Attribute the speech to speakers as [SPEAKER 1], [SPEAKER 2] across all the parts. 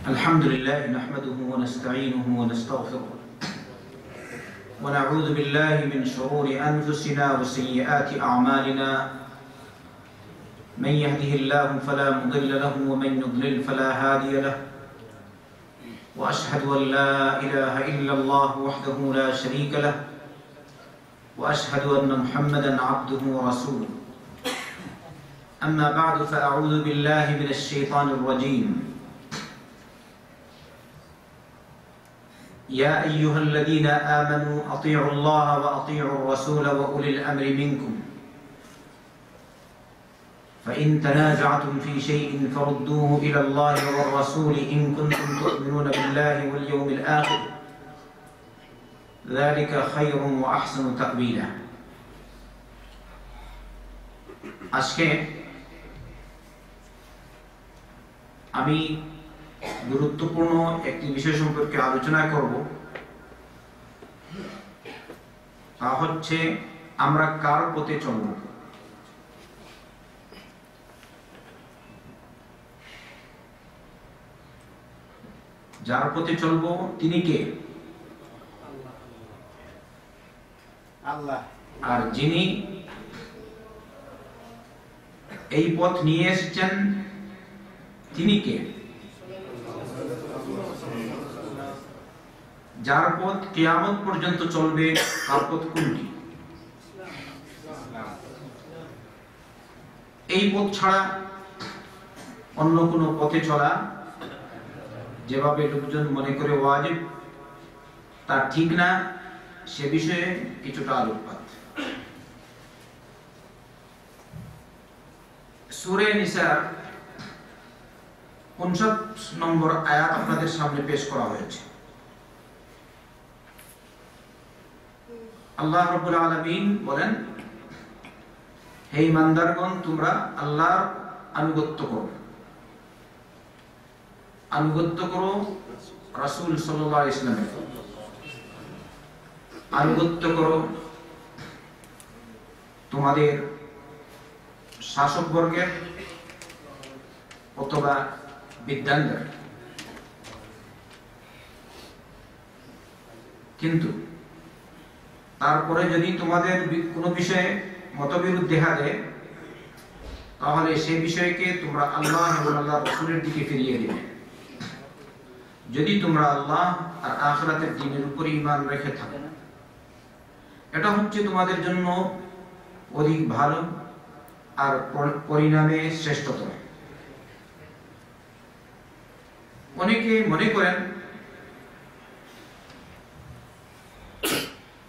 [SPEAKER 1] الحمد لله نحمده ونستعينه ونستغفره ونعوذ بالله من شرور أنفسنا وسيئات أعمالنا من يهده الله فلا مضل له ومن يضلل فلا هادي له وأشهد أن لا إله إلا الله وحده لا شريك له وأشهد أن محمدا عبده ورسوله أما بعد فأعوذ بالله من الشيطان الرجيم يا أيها الذين آمنوا أطيعوا الله وأطيعوا الرسول وأولي الأمر منكم فإن تنازعتم في شيء فردوه إلى الله والرسول إن كنتم تؤمنون بالله واليوم الآخر ذلك خير وأحسن تأويلا আজকে আমি গুরুত্বপূর্ণ একটি বিষয় সম্পর্কে আলোচনা করব, তা হচ্ছে আমরা কার পথে চলব। যার পথে চলব তিনি কে? আল্লাহ। আর যিনি এই পথ নিয়ে এসেছেন তিনি কে? যার পথ কিয়ামত পর্যন্ত চলবে তার পথ কোনটি? এই পথ ছাড়া অন্য কোনো পথে চলা যেভাবে লোকজন মনে করে ওয়াজিব, তা ঠিক না, সে বিষয়ে কিছুটা আলোকপাত। সূরা নিসার ৫৯ নম্বর আয়াত আপনাদের সামনে পেশ করা হয়েছে। আল্লাহ রাব্বুল আলামিন বলেন, হে ঈমানদারগণ, তোমরা আল্লাহর আনুগত্য করো, আনুগত্য করো রাসূল সাল্লাল্লাহু আলাইহি ওয়াসাল্লামের, আনুগত্য করো তোমাদের শাসকবর্গের অথবা বিদ্যাঙ্গের। কিন্তু তারপরে যদি তোমাদের কোনো বিষয়ে মতবিরোধ দেখা দেয়, তাহলে সেই বিষয়কে তোমরা আল্লাহ এবং আল্লাহর রাসূলের দিকে ফিরিয়ে দিবে। যদি তোমরা আল্লাহ আর আখিরাতের দিনের উপর ঈমান রেখে থাকো, এটা হচ্ছে তোমাদের জন্য অধিক ভালো আর পরিণামে শ্রেষ্ঠতর। অনেকে মনে করেন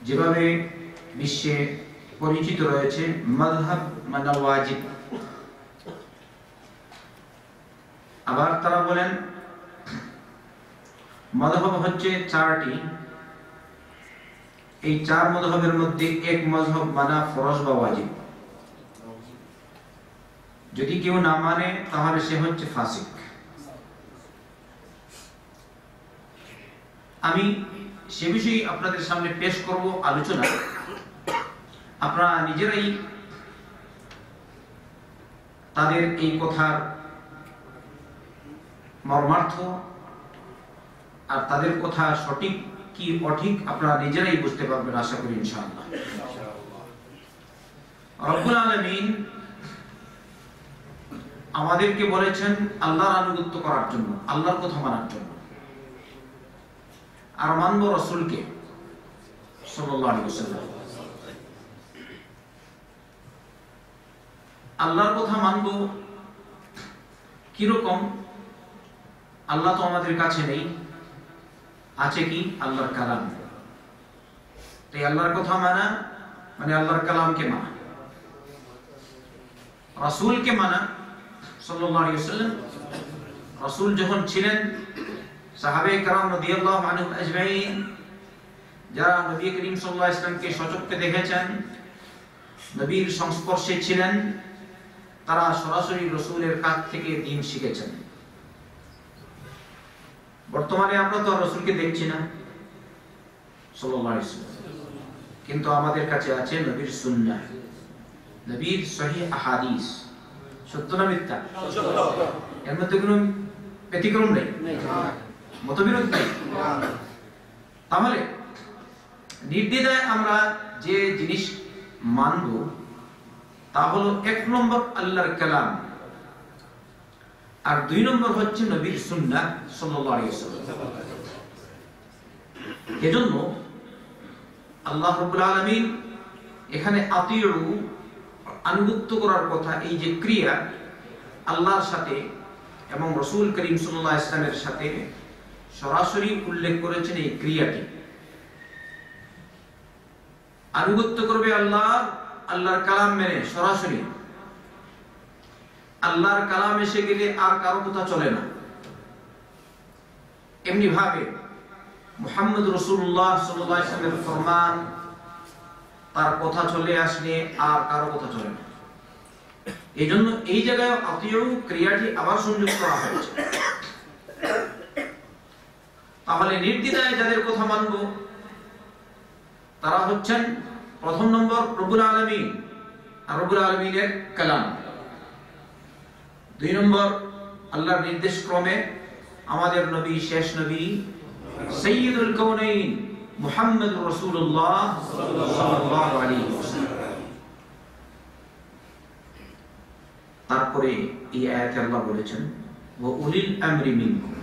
[SPEAKER 1] যেভাবে বিশ্বে পরিচিত রয়েছে মাযহাব মানে ওয়াজিব, আবার তারা বলেন মাযহাব হচ্ছে ৪টি, এই ৪ মাযহাবের মধ্যে এক মাযহাব মানা ফরজ বা ওয়াজিব। যদি কেউ না মানে তাহলে সে হচ্ছে ফাসিক। আমি সে বিষয়ে আপনাদের সামনে পেশ করব আলোচনা। আপনারা নিজেরাই তাদের এই কথার মর্মার্থ আর তাদের কথা সঠিক কি অঠিক আপনারা নিজেরাই বুঝতে পারবেন, আশা করি ইনশাআল্লাহ। রব্বুল আলামিন আমাদেরকে বলেছেন আল্লাহর আনুগত্য করার জন্য, আল্লাহর কথা মানার জন্য, আর মানব রাসূলকে সাল্লাল্লাহু আলাইহি ওয়াসাল্লাম। আল্লাহর কথা মানব কিরকম? আল্লাহ তো আমাদের কাছে নেই, আছে কি? আল্লাহর কালাম। তাই আল্লাহর কথা মানা মানে আল্লাহর কালামকে মানা, রাসূলকে মানা সাল্লাল্লাহু আলাইহি ওয়াসাল্লাম। রাসূল যখন ছিলেন, সাহাবায়ে কেরাম রাদিয়াল্লাহু আনহুম আজমাইন, যারা নবী করিম সাল্লাল্লাহু আলাইহি ওয়াসাল্লামকে সচক্ষে দেখেছেন, নবীর সংস্পর্শে ছিলেন, তারা সরাসরি রাসূলের কাছ থেকে দ্বীন শিখেছেন। বর্তমানে আমরা তো রাসূলকে দেখছি না সাল্লাল্লাহু আলাইহি ওয়াসাল্লাম, কিন্তু আমাদের কাছে আছে নবীর সুন্নাহ, নবীর সহিহ আহাদিস। সত্য না মিথ্যা? এর মধ্যে কোনো ব্যতিক্রম নেই, মতবিরোধ নেই। তাহলে নির্দ্বিধায় আমরা যে জিনিস মানব তা হলো 1 নম্বর আল্লাহর কালাম, আর 2 নম্বর হচ্ছে নবীর সুন্নাহ সাল্লাল্লাহু আলাইহি ওয়াসাল্লাম। এজন্য আল্লাহ রাব্বুল আলামিন এখানে আতিউ আনুগত্য করার কথা, এই যে ক্রিয়া আল্লাহর সাথে এবং রাসূল করিম সাল্লাল্লাহু আলাইহি ওয়াসাল্লামের সাথে সরাসরি উল্লেখ করেছেন। এই ক্রিয়াটি আনুগত্য করবে আল্লাহর কালাম মেনে সরাসরি। আল্লাহর কালাম এসে গেলে আর কারো কথা চলে না। এমনি ভাবে মুহাম্মদ রাসূলুল্লাহ সাল্লাল্লাহু আলাইহি ওয়াসাল্লামের ফরমান, তার কথা চলে আসলে আর কারো কথা চলে না। এইজন্য এই জায়গায় আতিউ ক্রিয়াটি আবার সংযোগ করা হয়েছে। তাহলে নির্দ্বিধায় যাদের কথা মানব তারা হচ্ছেন 1 নম্বর রব্বুল আলামিন আর রব্বুল আলামিনের কালাম, 2 নম্বর আল্লাহর নির্দেশ ক্রমে আমাদের নবী, শেষ নবী সাইয়্যিদুল কাউনাইন মুহাম্মদুর রাসূলুল্লাহ সাল্লাল্লাহু আলাইহি ওয়াসাল্লাম। তারপরে এই আয়াতে আল্লাহ বলেছেন ওয়া উলিল আমরি মিনকুম,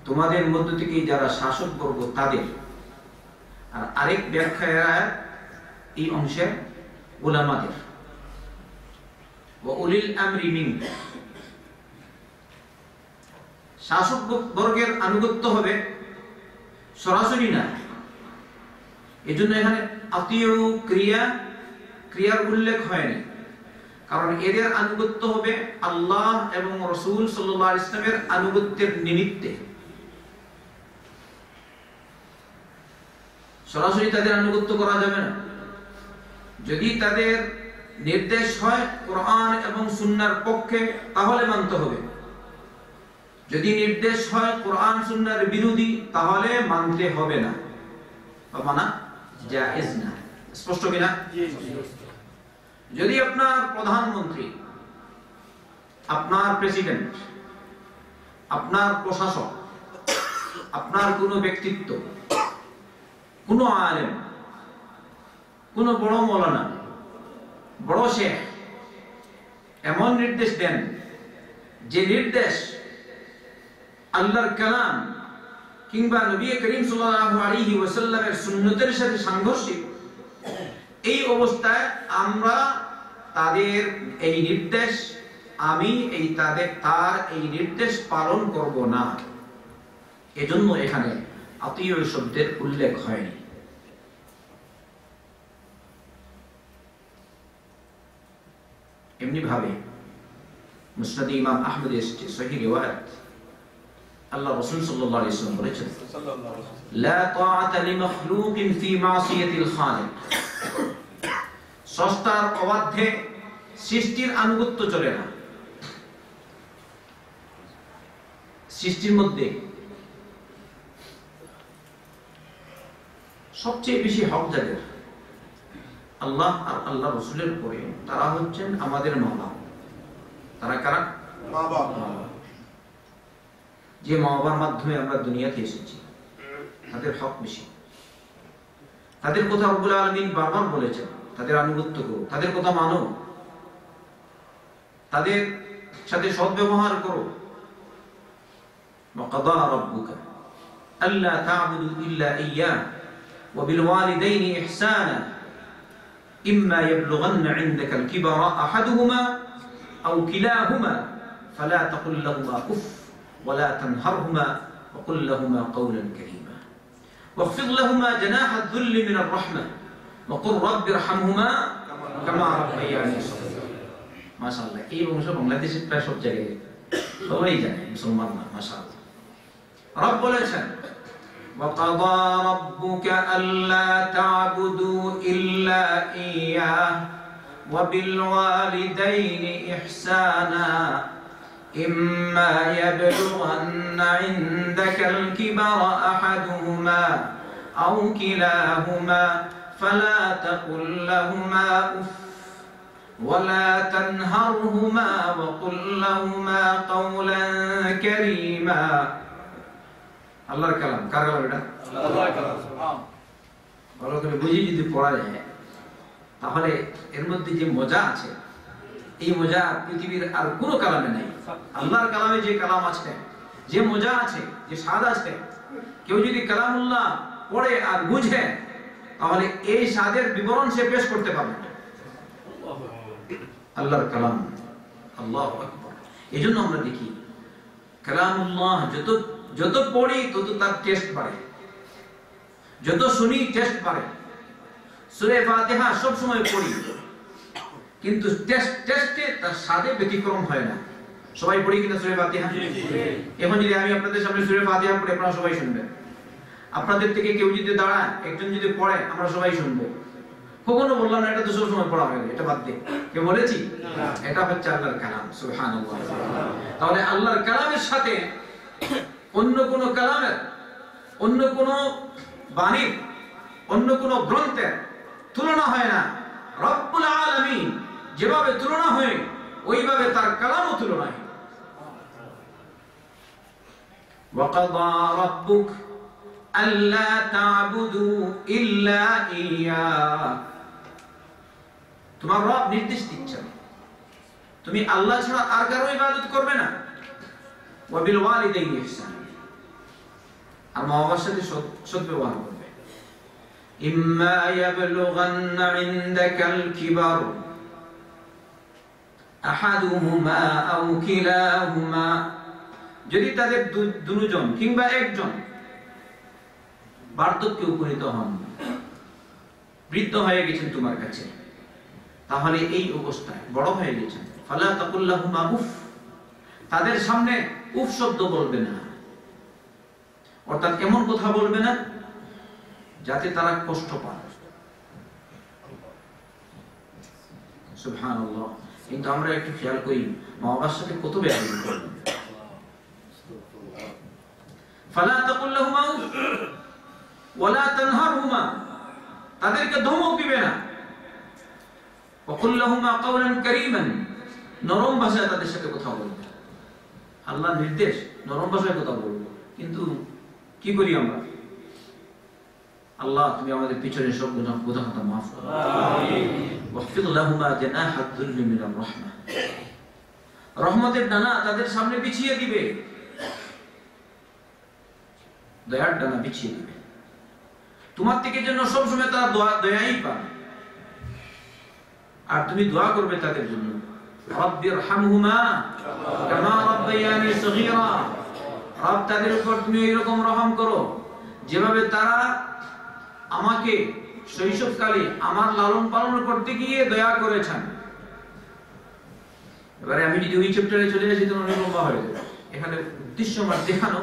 [SPEAKER 1] তোমাদের মধ্য থেকে যারা শাসক বর্গ তাদের। আর আরেক ব্যাখ্যায় এই অংশে উলামাদের। ওয়া উলিল আমরি মিনকুম, শাসক বর্গের আনুগত্য হবে সরাসরি না। এজন্য এখানে আতিউ ক্রিয়ার উল্লেখ হয়নি, কারণ এদের আনুগত্য হবে আল্লাহ এবং রাসূল সাল্লাল্লাহু আলাইহি ওয়াসাল্লামের আনুগত্যের নিমিত্তে। সরাসরি তাদের আনুগত্য করা যাবে না। যদি তাদের নির্দেশ হয় কোরআন এবং সুন্নাহর পক্ষে তাহলে মানতে হবে, যদি নির্দেশ হয় কোরআন সুন্নাহর বিরোধী তাহলে মানতে হবে না বা মানা জায়েজ না। স্পষ্ট কিনা? যদি আপনার প্রধানমন্ত্রী, আপনার প্রেসিডেন্ট, আপনার প্রশাসক, আপনার কোনো ব্যক্তিত্ব, কোনো আলেম, কোনো বড় মৌলানা, বড় শেখ এমন নির্দেশ দেন যে নির্দেশ আল্লাহর কালাম কিংবা নবী করিম সাল্লাল্লাহু আলাইহি ওয়াসাল্লামের সুন্নতের সাথে সাংঘর্ষিক, এই অবস্থায় আমরা তাদের এই নির্দেশ তার এই নির্দেশ পালন করব না। এজন্য এখানে আতিউ শব্দের উল্লেখ হয়নি। এমনি ভাবে মুসনাদ ইমাম আহমদ এসেছে সহিহ রিওয়ায়াত, আল্লাহ রাসূল সাল্লাল্লাহু আলাইহি ওয়াসাল্লাম বলেছেন লা তাআতা লিমাখলুকিন ফি মাসিয়াতিল খালিক, স্রষ্টার অবাধ্যে সৃষ্টির আনুগত্য চলে না। সৃষ্টির মধ্যে সবচেয়ে বেশি হক যাদের আল্লাহ আর আল্লাহ রাসূলের পরে তারা হচ্ছেন আমাদের মা বাবা। তারা কারা? মা বাবা। যে মা বাবার মাধ্যমে আমরা দুনিয়াতে এসেছি তাদের হক বেশি। তাদের কথা রব্বুল আলামিন বারবার বলেছেন, তাদের আনুগত্য করো, তাদের কথা মানো, তাদের সাথে সদ্ব্যবহার করো। وقضى ربك ألا تعبدوا إلا إياه وبالوالدين إحسانا إما يبلغن عندك الكبر أحدهما أو كلاهما فلا تقل لهما أف ولا تنهرهما وقل لهما قولا كريما واخفض لهما جناح الذل من الرحمة وقل رب ارحمهما كما ربياني صغيرا। মাশাআল্লাহ, এই অংশ বাংলাদেশের প্রায় সব জায়গায় সবাই জানে, মুসলমান না। মাশাআল্লাহ, রব বলেছেন وقضى ربك ألا تعبدوا إلا إياه وبالوالدين إحسانا إما يبلغن عندك الكبر أحدهما أو كلاهما فلا تقل لهما أف ولا تنهرهما وقل لهما قولا كريما আল্লাহর কালাম কার কালাম এটা আল্লাহর কালাম সুবহান ভালো করে বুঝি যদি পড়া যায় তাহলে এর মধ্যে যে মজা আছে এই মজা পৃথিবীর আর কোনো কালামে নাই আল্লাহর কালামে যে কালাম আছে যে মজা আছে যে স্বাদ আছে কেউ যদি কালামুল্লাহ পড়ে আর বুঝে তাহলে এই স্বাদের বিবরণ সে পেশ করতে পারবে আল্লাহর কালাম আল্লাহু আকবার এজন্য আমরা দেখি কালামুল্লাহ যত পড়ি তত তার টেস্ট বাড়ে যত শুনি টেস্ট বাড়ে সূরা ফাতিহা সব সময় পড়ি কিন্তু টেস্টে তার স্বাদে ব্যতিক্রম হয় না সবাই পড়ি কিনা সূরা ফাতিহা এখন যদি আমি আপনাদের সামনে সূরা ফাতিহা পড়ে আপনারা সবাই শুনবেন আপনাদের থেকে কেউ যদি দাঁড়ায় একজন যদি পড়ে আমরা সবাই শুনবো কখনো বললাম না এটা তো সব সময় পড়া হয় এটা বাদ দে কে বলেছি এটা হচ্ছে আল্লাহর কালাম সুবহানাল্লাহ তাহলে আল্লাহর কালামের সাথে অন্য কোন কালামের অন্য কোন বাণীর অন্য কোন গ্রন্থের তুলনা হয় না রব্বুল আলামিন যেভাবে তুলনা হয় ওইভাবে তার কালামও তুলনা হয় ওয়াকাদা রাব্বুক আল্লা তা'বুদু ইল্লা ইয়্যা তোমার রব নির্দেশ দিচ্ছেন তুমি আল্লাহ ছাড়া আর কারো ইবাদত করবে না ওয়া বিল ওয়ালিদাইনি ইহসান আর মা বাবার সাথে সৎ ব্যবহার করবে ইম্মা ইয়াবলুগান্না ইনদাকাল কিবার আহাদুহুমা আও কিলাহুমা যদি তাদের দুজন কিংবা একজন বার্ধক্যে উপনীত হন বৃদ্ধ হয়ে গেছেন তোমার কাছে তাহলে এই অবস্থায় বড় হয়ে গেছেন ফালা তাকুল লাহুমা উফ তাদের সামনে উফ শব্দ বলবে না অর্থাৎ এমন কথা বলবে না যাতে তারা কষ্ট পায় সুবহানাল্লাহ কিন্তু আমরা একটু খেয়াল করি মা বাবার সাথে কত বেয়াদবি করি ফালা তাকুল লাহুমা উফ ওয়ালা তানহারহুমা তাদেরকে ধমক দিবে না ওয়াকুল লাহুমা কাওলান কারীমান নরম ভাষায় তাদের সাথে কথা বলবে আল্লাহর নির্দেশ নরম ভাষায় কথা বলবো কিন্তু কি করি আমরা আল্লাহ তুমি আমাদের পিছনে সব গুনাহ কথা maaf করো আমিন ওয়াফিদ লাহুমা জানাহাদ যুল্লি মিনার রাহমাহ রহমতের ডানা তাদের সামনে বিছিয়ে দিবে দয়ার ডানা বিছিয়ে দিবে তোমার থেকে যেন সব সময় তারা দয়াই পায় আর তুমি দোয়া করবে তাদের জন্য রব্বিরহামহুমা কামা রাব্বায়ানি সগীরা রব তাদের উপর তুমি এরকম রহম করো যেভাবে তারা আমাকে শৈশবকালে আমার লালন পালন করতে গিয়ে দয়া করেছেন এবারে আমি যদি ওই চ্যাপ্টারে চলে আসি তো অনেক লম্বা হয়ে যাবে এখানে উদ্দেশ্য আমার দেখানো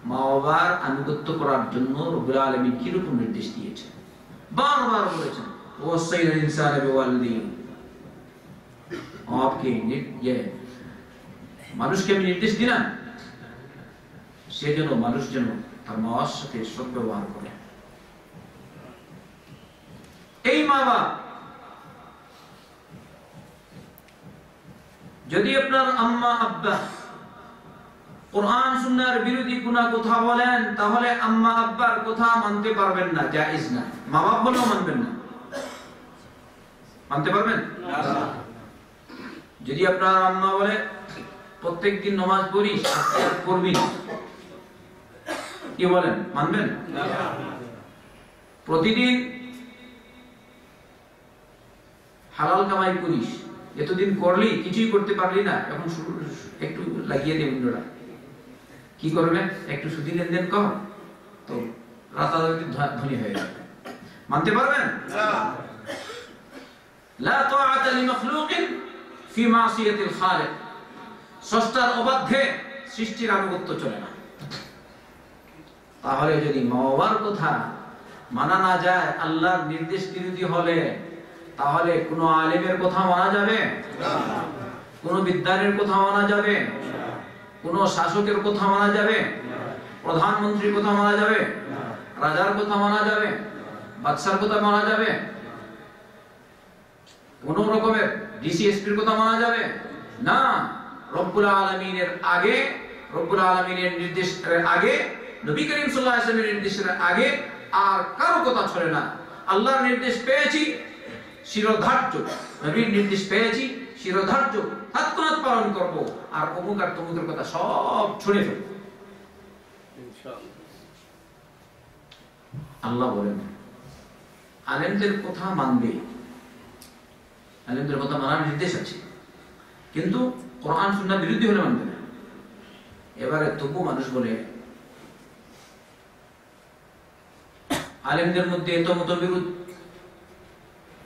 [SPEAKER 1] মা বাবার আনুগত্য করার জন্য রব্বুল আলামিন কি রকম নির্দেশ দিয়েছেন বারবার বলেছেন ওয়াসাইনাল ইনসানা বিওয়ালিদিহি আপকে মানুষকে আমি নির্দেশ দিলাম সেজন্য মানুষ যেন তার মার সাথে সৎ ব্যবহার করে এই মা বাবা যদি আপনার আম্মা আব্বা কোরআন সুন্নাহর বিরোধী কোনো কথা বলেন তাহলে আম্মা আব্বার কথা মানতে পারবেন না জায়েজ না মা বাবা বলেও মানবেন না মানতে পারবেন না যদি আপনার আম্মা বলে প্রত্যেকদিন নামাজ পড়িস আর করবি না কি বলেন মানবেন না প্রতিদিন হালাল কামাই করিস এতদিন করলি কিছুই করতে পারলি না এখন একটু লাগিয়ে দে উন্ডরা কি করবে একটু সুদি লেনদেন কর তো রাতারাতি ধনী হয়ে যাবে মানতে পারবেন না লা তাআতা লিমাখলুকিন ফি মাসিয়াতিল খালিক স্রষ্টার অবাধ্যে সৃষ্টির আনুগত্য চলে না তাহলে যদি মা বাবার কথা মানা না যায় আল্লাহর নির্দেশ বিরোধী হলে তাহলে কোন আলেমের কথা মানা যাবে না কোন বিদ্যানের কথা মানা যাবে না কোন শাসকের কথা মানা যাবে না প্রধানমন্ত্রীর কথা মানা যাবে না রাজার কথা মানা যাবে না বাদশার কথা মানা যাবে কোন রকমের ডিসিএসপির কথা মানা যাবে না। রব্বুল আলামিনের আগে, রব্বুল আলামিনের নির্দেশের আগে, নবী করিম সাল্লাল্লাহু আলাইহি ওয়াসাল্লামের নির্দেশের আগে আর কারো কথা চলে না। আল্লাহর নির্দেশ পেয়েছি শিরোধার্য, নবীর নির্দেশ পেয়েছি শিরোধার্য, তৎক্ষণাৎ পালন করব, আর অমুক আর তমুকের কথা সব ছুঁড়ে ফেলব ইনশাআল্লাহ। আল্লাহ বলেন আলেমদের কথা মানবে, আলেমদের কথা মানার নির্দেশ আছে, কিন্তু কোরআন সুন্নাহ বিরোধী হলে মানবে না। এবারে তবু মানুষ বলে আলেমদের মধ্যে এত মতবিরোধ,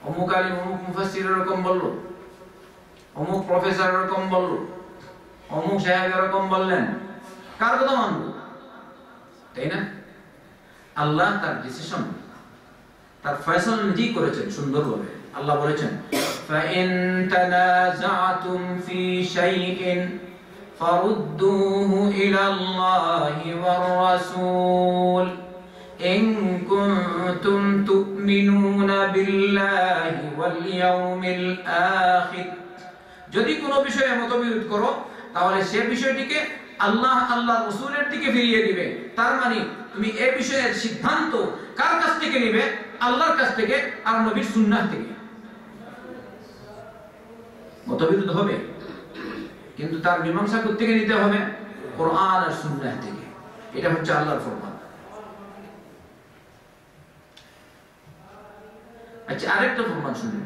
[SPEAKER 1] অমুক আলিম অমুক মুফাসসির এরকম বলল, অমুক প্রফেসর এরকম বলল, অমুক সাহেব এরকম বললেন, কার কথা মানব? তাই না? আল্লাহ তার ডিসিশন, তার ফয়সালা নিজেই করেছেন সুন্দরভাবে। আল্লাহ বলেছেন فَإِن تَنَازَعْتُمْ فِي شَيْءٍ فَرُدُّوهُ إِلَى اللَّهِ وَالرَّسُولِ إِن كُنتُمْ تُؤْمِنُونَ بِاللَّهِ وَالْيَوْمِ الْآخِرِ। যদি কোনো বিষয়ে মতবিরোধ করো তাহলে সে বিষয়টিকে আল্লাহ আল্লাহর রাসূলের দিকে ফিরিয়ে দিবে। তার মানে তুমি এই বিষয়ের সিদ্ধান্ত কার কাছ থেকে নিবে? আল্লাহর কাছ থেকে আর নবীর সুন্নাহ থেকে। মতবিরোধ হবে কিন্তু তার মীমাংসা থেকে নিতে হবে কোরআন আর সুন্নাহ থেকে। এটা হচ্ছে আল্লাহর ফরমান। আচ্ছা, আরেকটা ফরমান শুনুন।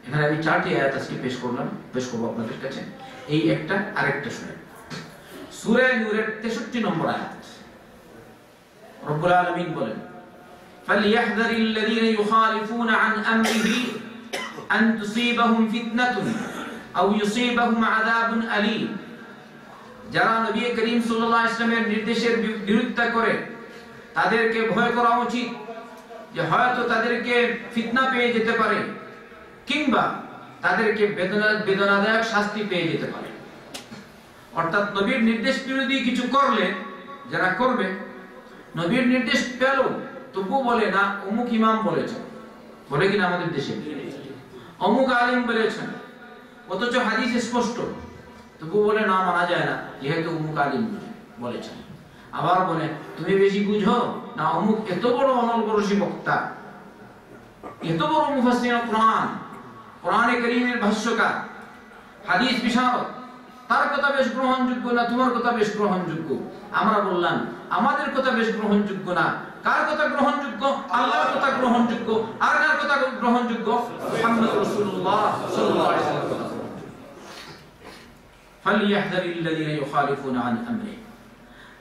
[SPEAKER 1] এখানে আমি 4টি আয়াত আজকে পেশ করব আপনাদের কাছে। এই একটা আরেকটা শুনেন। সূরা নূরের 63 নম্বর আয়াত। রব্বুল আলামিন বলেন ফালইয়াহযারিল লাযীনা ইউখালিফুনা আন আমরিহি আন তুসিবাহুম ফিতনাতুন আও ইউসিবাহুম আযাবুন আলীম। যারা নবী করিম সাল্লাল্লাহু আলাইহি ওয়াসাল্লামের নির্দেশের বিরোধিতা করে তাদেরকে ভয় করা উচিত যে হয়তো তাদেরকে ফিতনা পেয়ে যেতে পারে কিংবা তাদেরকে বেদনাদায়ক শাস্তি পেয়ে যেতে পারে। অর্থাৎ নবীর নির্দেশ বিরোধী কিছু করলে যারা করবে, নবীর নির্দেশ পেল তবু বলে না অমুক ইমাম বলেছেন, বলে কিনা আমাদের দেশে অমুক আলিম বলেছেন, অথচ হাদিস স্পষ্ট, তবু বলে না মানা যায় না যেহেতু অমুক আলিম বলেছেন। আবার বলে তুমি বেশি বুঝো না, অমুক এত বড় অনলবরসী বক্তা, এত বড় মুফাসসির কোরআন, কোরআনে কারীমের ভাষ্যকার, হাদিস বিশারদ, তার কথা বেশ গ্রহণযোগ্য না তোমার কথা বেশ গ্রহণযোগ্য। আমরা বললাম আমাদের কথা বেশ গ্রহণযোগ্য না, কার কথা গ্রহণযোগ্য? আল্লাহর কথা গ্রহণযোগ্য। আর কার কথা গ্রহণযোগ্য? মুহাম্মদ রাসূলুল্লাহ সাল্লাল্লাহু আলাইহি ওয়াসাল্লাম। ফালইয়াহযারিল লাযীনা ইউখালিফুনা আন আমরি।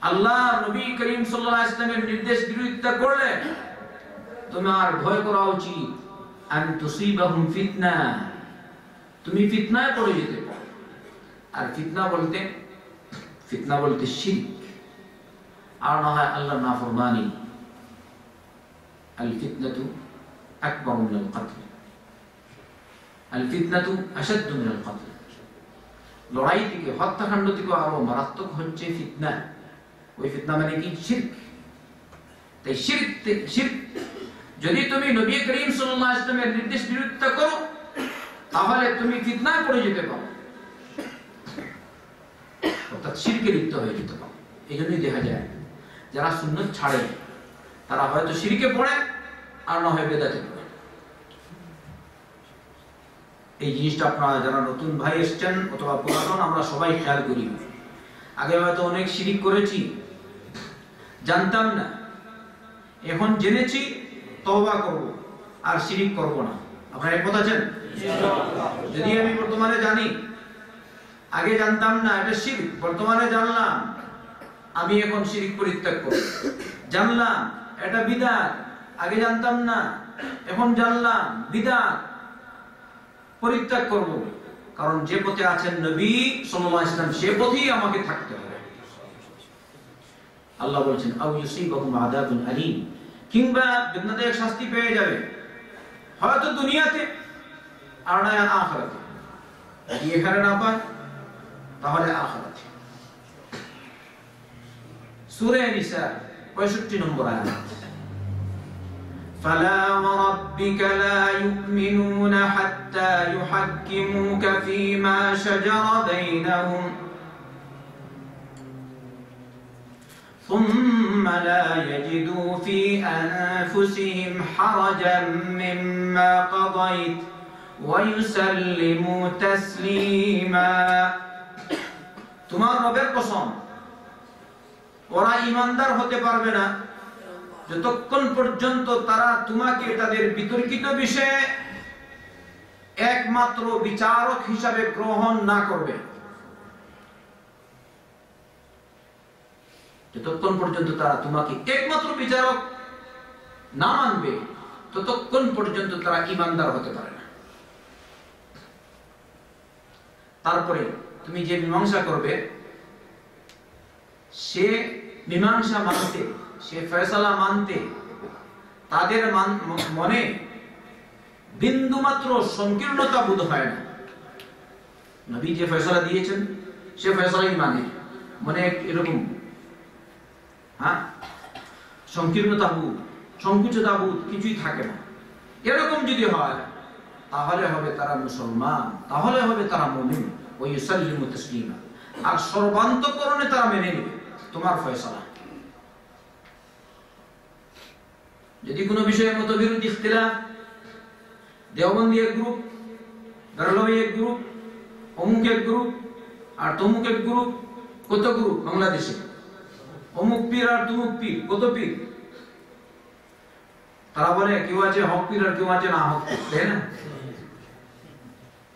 [SPEAKER 1] আল্লাহ নবী করিম সাল্লাল্লাহু আলাইহি ওয়াসাল্লামের নির্দেশ বিরোধিতা করলে তোমার ভয় করা উচিত আন তুসিবাহুম ফিতনা, তুমি ফিতনায় পড়ে যেতে পারো। আর ফিতনা বলতে শিরক, আর না হয় আল্লাহর নাফরমানি। আল ফিতনাতু আকবার মিনাল কতল, আল ফিতনাতু আশাদ্দু মিনাল কতল। লড়াই থেকে, হত্যাকাণ্ড থেকে আরো মারাত্মক হচ্ছে ফিতনা। ওই ফিতনা মানে কি? শিরক। তাই শিরক যদি তুমি নবী করিম সাল্লাল্লাহু আলাইহি ওয়াসাল্লামের নির্দেশ বিরোধিতা করো তাহলে তুমি ফিতনায় পড়ে যেতে পারো, অর্থাৎ শিরকে লিপ্ত হয়ে যেতে পারো। এই জন্যই দেখা যায় যারা সুন্নাত ছাড়ে তারা হয়তো শিরকে পড়ে আর না হয় বেদাতে পড়ে। এই জিনিসটা আপনারা যারা নতুন ভাই এসেছেন অথবা পুরাতন, আমরা সবাই খেয়াল করি। আগে হয়তো অনেক শিরিক করেছি, জানতাম না, এখন জেনেছি, তওবা করব আর শিরিক করব না। আপনারা একমত আছেন? যদি আমি বর্তমানে জানি, আগে জানতাম না এটা শিরক, বর্তমানে জানলাম, আমি এখন শিরক পরিত্যাগ করব। জানলাম এটা বিদআত, আগে জানতাম না, এখন জানলাম বিদআত, পরিত্যাগ করব। কারণ যে পথে আছেন নবী সাল্লাল্লাহু আলাইহি ওয়াসাল্লাম সে পথেই আমাকে থাকতে হবে। আল্লাহ বলেছেন আও ইউসিবাহুম আযাবুন আলীম, কিংবা বেদনাদায়ক শাস্তি পেয়ে যাবে, হয়তো দুনিয়াতে আর না আখিরাতে। যদি এখানে না পায় তাহলে আখিরাতে। সূরা নিসা 65 নম্বর আয়াত। فلا وربك لا يؤمنون حتى يحكموك فيما شجر بينهم ثم لا يجدوا في أنفسهم حرجا مما قضيت ويسلموا تسليما তোমার রবের কসম ওরা ঈমানদার হতে পারবে না যতক্ষণ পর্যন্ত তারা তোমাকে তাদের বিতর্কিত বিষয়ে একমাত্র বিচারক হিসাবে গ্রহণ না করবে যতক্ষণ পর্যন্ত তারা তোমাকে একমাত্র বিচারক না মানবে ততক্ষণ পর্যন্ত তারা ঈমানদার হতে পারে না তারপরে তুমি যে মীমাংসা করবে সে মীমাংসা মানতে সে ফয়সালা মানতে তাদের মনে বিন্দুমাত্র সংকীর্ণতা বোধ হয় না নবী যে ফয়সালা দিয়েছেন সে ফয়সালাই মানে মনে এরকম সংকীর্ণতা বোধ সংকুচতা বোধ কিছুই থাকে না এরকম যদি হয় তাহলে হবে তারা মুসলমান তাহলে হবে তারা মুমিন ওয়া ইউসাল্লিমু তাসলিমা আর সর্বান্তকরণে তারা মেনে নেবে তোমার ফয়সালা যদি কোনো বিষয়ে মতবিরোধ ইখতিলাফ দেওবন্দি এক গ্রুপ বেরলভী এক গ্রুপ অমুক এক গ্রুপ আর তমুক এক গ্রুপ কত গ্রুপ বাংলাদেশে অমুক পীর আর তমুক পীর কত পীর তারা বলে কেউ আছে হক পীর আর কেউ আছে না হক পীর তাই না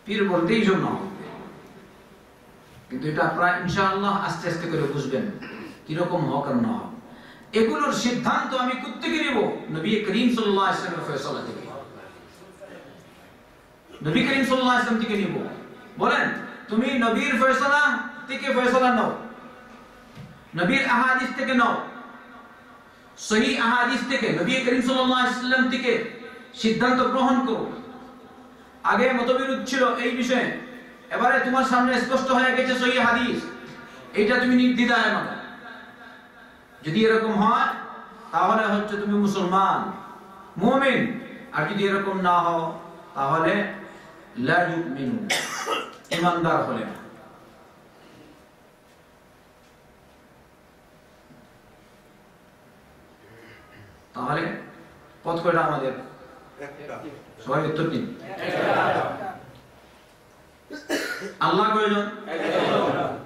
[SPEAKER 1] পীর বলতেই সব না হক কিন্তু এটা আপনারা ইনশাআল্লাহ আস্তে আস্তে করে বুঝবেন কিরকম হক আর না হক এগুলোর সিদ্ধান্ত আমি কোত্থেকে নেব নবী করিম সাল্লাল্লাহু আলাইহি ওয়াসাল্লামের ফয়সালা থেকে নবী করিম সাল্লাল্লাহু আলাইহি ওয়াসাল্লাম থেকে নিব বলেন তুমি নবীর ফয়সালা থেকে ফয়সালা নাও নবীর আহাদিস থেকে নাও সহিহ আহাদিস থেকে নবী করিম সাল্লাল্লাহু আলাইহি ওয়াসাল্লাম থেকে সিদ্ধান্ত গ্রহণ করো আগে মতবিরোধ ছিল এই বিষয়ে এবারে তোমার সামনে স্পষ্ট হয়ে গেছে সহিহ হাদিস এইটা তুমি নির্দ্বিধায় মানো যদি এরকম হয় তাহলে হচ্ছে তুমি মুসলমান মুমিন আর যদি এরকম না হও তাহলে লা ইউমিনু ঈমানদার হলে না তাহলে পথ কয়টা আমাদের একটা সবাই উত্তর দিন আল্লাহ কয়জন একজন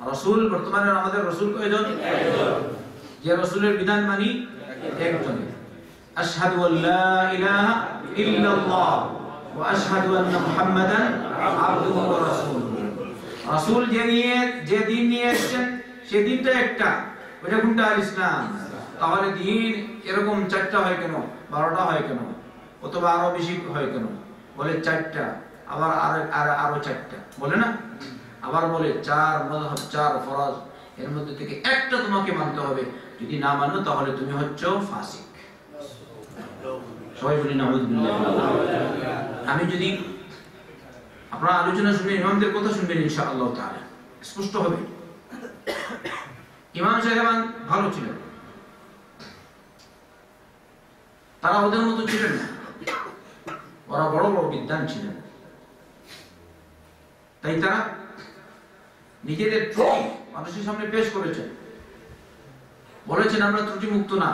[SPEAKER 1] রাসূল বর্তমানে আমাদের রাসূল কয়জন একজন যে রাসূলের বিধান মানি একজন আশহাদু আল্লা ইলাহা ইল্লাল্লাহ ওয়া আশহাদু আন্না মুহাম্মাদান আবদুহু ওয়া রাসূলুহু রাসূল যে দিন নিয়ে এসেছেন সেই দিনটা একটা ওটা কোনটা ইসলাম তাহলে দিন এরকম চারটা হয় কেন 12টা হয় কেন অথবা আরো বেশি হয় কেন বলে চারটা আবার আরো চারটা বলে না আবার বলে চার মাযহাব চার ফরজ এর মধ্যে থেকে একটা তোমাকে মানতে হবে যদি না মানো তাহলে তুমি হচ্ছো ফাসিক সবাই বলি নাউযুবিল্লাহ আমি যদি আপনারা আলোচনা শুনে ইমামদের কথা শুনবেন ইনশাআল্লাহ তাআলা স্পষ্ট হবে ইমাম সাহেবান ভালো ছিলেন তারা ওদের মতো ছিলেন না ওরা বড় বড় বিদ্বান ছিলেন তাই তারা নিজেদের ত্রুটি মানুষের সামনে পেশ করেছেন বলেছেন আমরা ত্রুটি মুক্ত না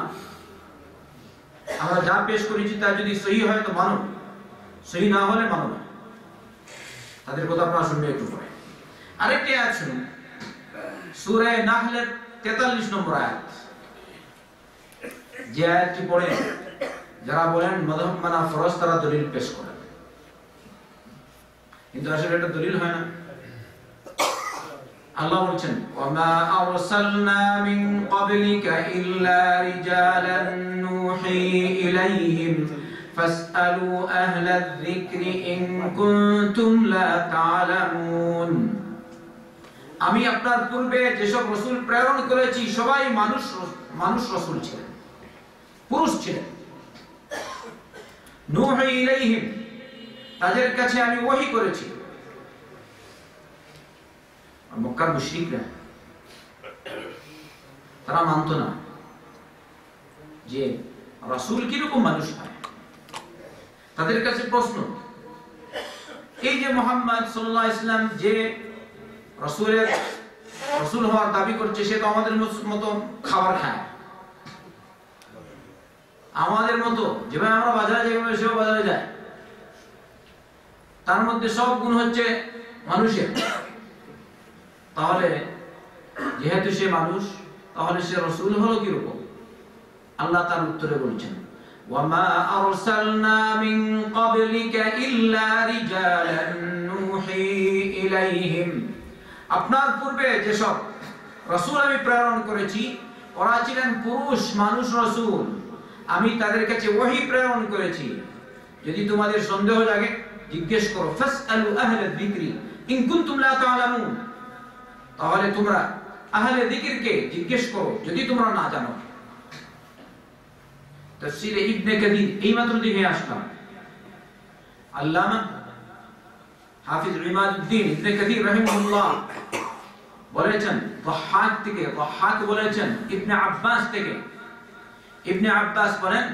[SPEAKER 1] আমরা যা পেশ করেছি তা যদি সহি হয় তো মানো সহি না হলে মানো না তাদের কথা আপনারা শুনবেন একটু পরে আরেকটি আয়াত শুনুন সূরা নাহলের 43 নম্বর আয়াত যে আয়াতটি পড়ে যারা বলেন মাযহাব মানা ফরজ তারা দলিল পেশ করেন কিন্তু আসলে এটা দলিল হয় না আল্লাহ বলছেন ওয়ামা আরসালনা মিন ক্বাবলিকা ইল্লা রিজালান নূহি ইলাইহিম ফাসআলু আহলায যিকরি ইন কুনতুম লা তা'লামুন আমি আপনার পূর্বে যেসব রাসূল প্রেরণ করেছি সবাই মানুষ রাসূল ছিলেন পুরুষ ছিলেন নূহি ইলাইহিম তাদের কাছে আমি ওহী করেছি মক্কার মুশরিকরা তারা মানত না যে রাসূল কিরকম মানুষ হয়। তাদের কাছে প্রশ্ন, এই যে মুহাম্মদ সাল্লাল্লাহু আলাইহি ওয়াসাল্লাম যে রাসূল হওয়ার দাবি করছে, সে তো আমাদের মতো খাবার খায়, আমাদের মতো যেভাবে আমরা বাজারে যাই সেও বাজারে যায়, তার মধ্যে সব গুণ হচ্ছে মানুষের। তাহলে যেহেতু সে মানুষ, তাহলে সে রাসূল হলো কিরকম? আল্লাহ তার উত্তরে বলছেন, ওয়ামা আরসালনা মিন ক্বাবলিকা ইল্লা রিজালান নূহি ইলাইহিম। আপনার পূর্বে যেসব রাসূল আমি প্রেরণ করেছি, ওরা ছিলেন পুরুষ মানুষ রাসূল, আমি তাদের কাছে ওহী প্রেরণ করেছি। যদি তোমাদের সন্দেহ জাগে, জিজ্ঞেস করো, ফাসআলু আহলা যিকরি ইন কুনতুম লা তা'লামুন। তাহলে তোমরা আহলে যিকিরকে জিজ্ঞেস করো যদি তোমরা না জানো। তাফসীরে ইবনে কাসীর এই মাত্র দেখে আসলাম, আল্লামা হাফিজ ইমাদউদ্দিন ইবনে কাসীর রাহিমাহুল্লাহ বলেছেন, দাহ্হাক বলেছেন ইবনে আব্বাস থেকে। ইবনে আব্বাস বলেন,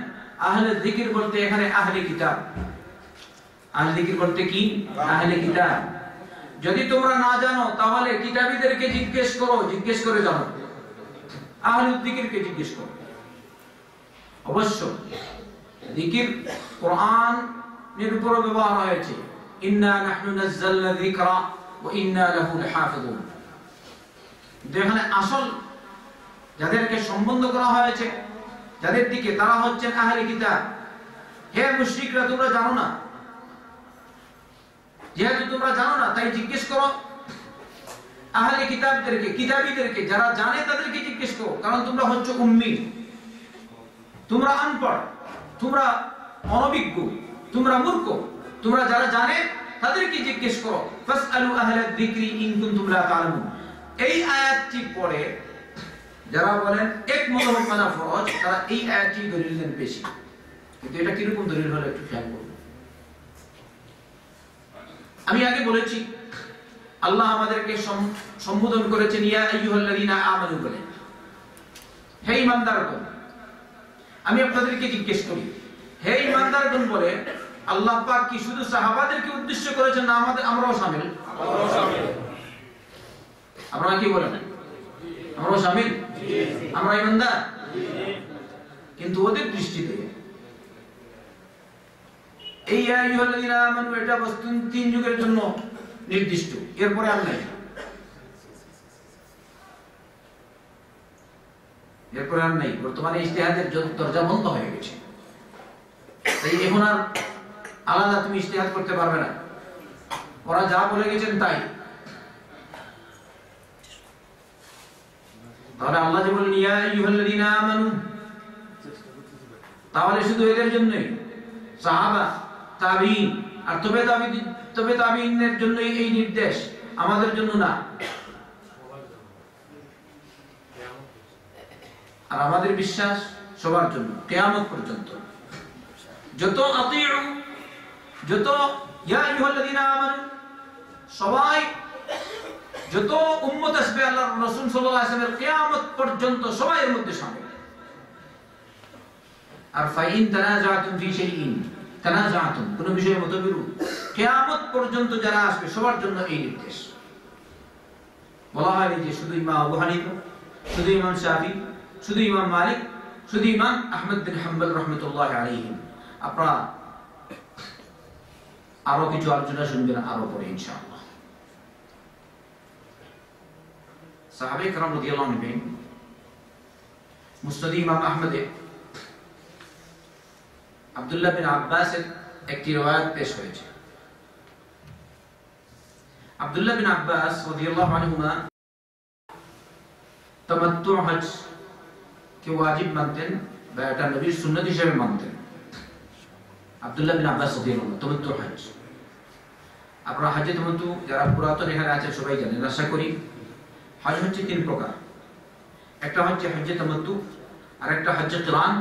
[SPEAKER 1] আহলে যিকির বলতে এখানে আহলে কিতাব। আহলে যিকির বলতে কি? আহলে কিতাব। যদি তোমরা না জানো তাহলে কিতাবীদেরকে জিজ্ঞেস করো, জিজ্ঞেস করে জানো, আহলে যিকিরকে জিজ্ঞেস করো। অবশ্য যিকির কোরআনের উপর ব্যবহার হয়েছে, ইন্না নাহনু নাযালনা যিকরা ওয়া ইন্না লাহু লাহাফিজুন। যেখানে আসল যাদেরকে সম্বোধন করা হয়েছে, যাদের দিকে, তারা হচ্ছেন আহলে কিতাব। হে মুশরিকরা, তোমরা জানো না, যেহেতু তোমরা জানো না তাই জিজ্ঞেস করো আহলে কিতাবদেরকে, কিতাবীদেরকে, যারা জানে তাদেরকে জিজ্ঞেস করো। কারণ তোমরা হচ্ছে উম্মি, তোমরা আনপড়, তোমরা অনভিজ্ঞ, তোমরা মূর্খ। তোমরা যারা জানে তাদেরকে জিজ্ঞেস করো, ফাসআলু আহলা যিকরি ইন কুনতুম লা তা'লামুন। এই আয়াতটি পড়ে যারা বলেন এক মতলব মানা ফরজ, তারা এই আয়াতটি দলিল দেন বেশি। কিন্তু এটা কিরকম দলিল হলো একটু খেয়াল করুন। আমি আগে বলেছি, আল্লাহ আমাদেরকে সম্বোধন করেছেন ইয়া আইয়ুহাল্লাযীনা আমানু বলে, হে ঈমানদারগণ। আমি আপনাদেরকে জিজ্ঞেস করি, হে ঈমানদারগণ বলে আল্লাহ পাক কি শুধু সাহাবাদেরকে উদ্দেশ্য করেছেন না আমরাও শামিল? আপনারা কি বলেন? আমরাও শামিল? আমরা ঈমানদার? কিন্তু ওদের দৃষ্টিতে এই ইয়া আইয়ুহাল্লাযীনা আমানু এটা বস্তুন 3 যুগের জন্য নির্দিষ্ট, এরপরে আর নাই। এরপরে আর নাই। বর্তমানে ইজতিহাদের দরজা বন্ধ হয়ে গেছে, তাই এখন আর আলাদা তুমি ইজতিহাদ করতে পারবে না। ওরা যা বলে গেছেন তাই। তাহলে আল্লাহ যে বলেন ইয়া আইয়ুহাল্লাযীনা আমানু, তাহলে শুধু এদের জন্যই, সাহাবা, তাবিঈন আর তবে তাবিঈনের জন্য এই নির্দেশ, আমাদের জন্য না। আর আমাদের বিশ্বাস সবার জন্য কিয়ামত পর্যন্ত। যত আতিউ, যত ইয়া আইয়ুহাল্লাযীনা আমানু, সবাই যত উম্মত আসবে আল্লাহর রাসূল সাল্লাল্লাহু আলাইহি ওয়াসাল্লামের কিয়ামত পর্যন্ত সবাই এর মধ্যে শামিল। আর ফাইন তানাজাতুম ফি শাইইন, তানাজাতুম কোন বিষয়ে মতবিরোধ, কিয়ামত পর্যন্ত যারা আসবে সবার জন্য এই নির্দেশ। বলা হয় যে শুধু ইমাম আবু হানিফা, শুধু ইমাম শাফি, শুধু ইমাম মালিক, শুধু ইমাম আহমদ বিন হাম্বল রাহমাতুল্লাহি আলাইহিম। আপনারা আরো কিছু আলোচনা শুনবেন আরো পরে ইনশাআল্লাহ। সাহাবায়ে কেরাম রাদিয়াল্লাহু আনহুম, মুসনাদ ইমাম আহমদে আব্দুল্লাহ বিন আব্বাসের একটি riwayat পেশ হয়েছে। আব্দুল্লাহ বিন আব্বাস রাদিয়াল্লাহু আনহুমা তামাত্তু হজ কে ওয়াজিব মানতেন বা এটা নবীর সুন্নাত হিসেবে মানতেন। আব্দুল্লাহ বিন আব্বাস রাদিয়াল্লাহু আনহু তামাত্তু হজ। আপনারা হজে তামাত্তু যারা পুরাতন এখানে আছে সবাই জানেন, আশা করি। হজ হচ্ছে 3 প্রকার। একটা হচ্ছে হজ্জে তামাত্তু, আরেকটা হজ্জে কিরান,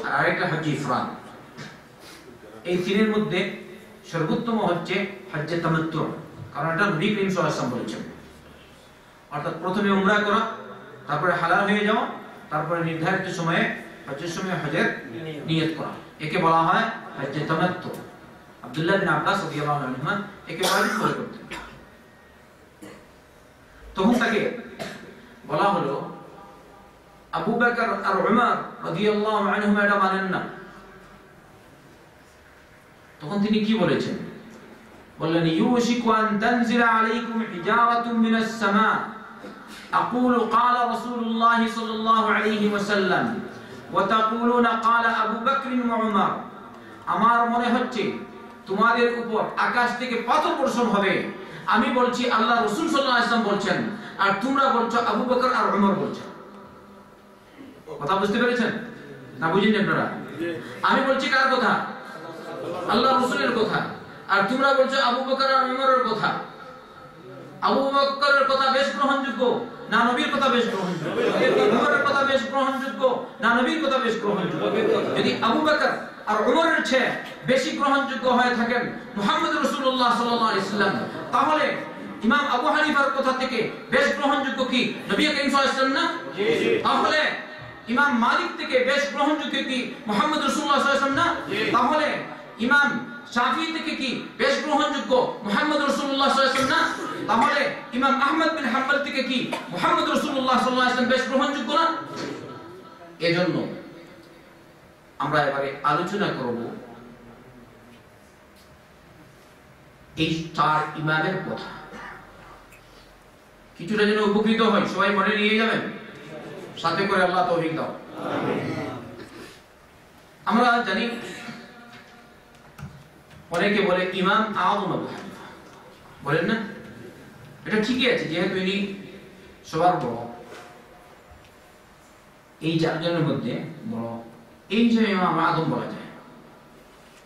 [SPEAKER 1] আর আরেকটা হজ্জে ইফরাদ। এই 3-এর মধ্যে সর্বোত্তম হচ্ছে হজ্জে তামাত্তু, কারণ এটা নবী করিম সাল্লাল্লাহু আলাইহি ওয়াসাল্লাম বলেছেন। অর্থাৎ প্রথমে উমরা করা, তারপরে হালাল হয়ে যাওয়া, তারপরে নির্ধারিত সময়ে হজের সময় হজের নিয়ত করা, একে বলা হয় হজ্জে তামাত্তু। আব্দুল্লাহ বিন আব্বাস রাদিয়াল্লাহু আনহুমা একে ওয়াজিব মনে করতেন। তখন তাকে বলা হলো আবু বকর আর উমর রাদিয়াল্লাহু আনহুমা এটা মানেন না। তখন তিনি কি বলেছেন? বললেন ইউশিকু আন তানজিলা আলাইকুম হিজারাতুম মিনাস সামা আকুলু ক্বালা রাসূলুল্লাহ সাল্লাল্লাহু আলাইহি ওয়াসাল্লাম ওয়া তাকুলুনা ক্বালা আবু বকর ওয়া উমর। আমার মনে হচ্ছে তোমাদের উপর আকাশ থেকে পাথর বর্ষণ হবে। আমি বলছি আল্লাহ রাসূল সাল্লাল্লাহু আলাইহি ওয়াসাল্লাম বলছেন, আর তোমরা বলছো আবু বকর আর উমর বলছেন। কথা বুঝতে পেরেছেন না? বুঝেন আপনারা? আমি বলছি কার কথা? আল্লাহ রাসূলের কথা, আর তোমরা বলছো আবু বকর আর উমরের কথা। আবু বকরের কথা বেশ গ্রহণযোগ্য না নবীর কথা বেশ গ্রহণযোগ্য? উমরের কথা বেশ গ্রহণযোগ্য না নবীর কথা বেশ গ্রহণযোগ্য? যদি আবু বকর আর উমরের চেয়ে বেশি গ্রহণযোগ্য হয়ে থাকেন মুহাম্মদ রাসূলুল্লাহ সাল্লাল্লাহু আলাইহি ওয়াসাল্লাম, তাহলে ইমাম আবু হানিফার কথা থেকে বেশ গ্রহণযোগ্য কি নবী করিম সাল্লাল্লাহু আলাইহি ওয়াসাল্লাম না? তাহলে ইমাম মালিক থেকে বেশ গ্রহণযোগ্য কি মুহাম্মদ রাসূলুল্লাহ সাল্লাল্লাহু আলাইহি ওয়াসাল্লাম না? তাহলে ইমাম শাফিঈ থেকে কি বেশ গ্রহণযোগ্য মুহাম্মদ রাসূলুল্লাহ সাল্লাল্লাহু আলাইহি ওয়াসাল্লাম না? তাহলে ইমাম আহমদ বিন হাম্বল থেকে কি মুহাম্মদ রাসূলুল্লাহ সাল্লাল্লাহু আলাইহি ওয়াসাল্লাম বেশ গ্রহণযোগ্য না? এজন্য আমরা এবারে আলোচনা করব এই চার ইমামের কথা। কিছুটা যেন উপকৃত হয়, সবাই মনে নিয়ে যাবেন, সাথে করে আল্লাহ তৌফিক দাও। আমরা জানি অনেকে বলে ইমাম আযম আবু হানিফা, বলেন না? এটা ঠিকই আছে, যেহেতু ইনি সবার বড়, এই চারজনের মধ্যে বড়, এই হিসেবে ইমাম আযম বলা যায়।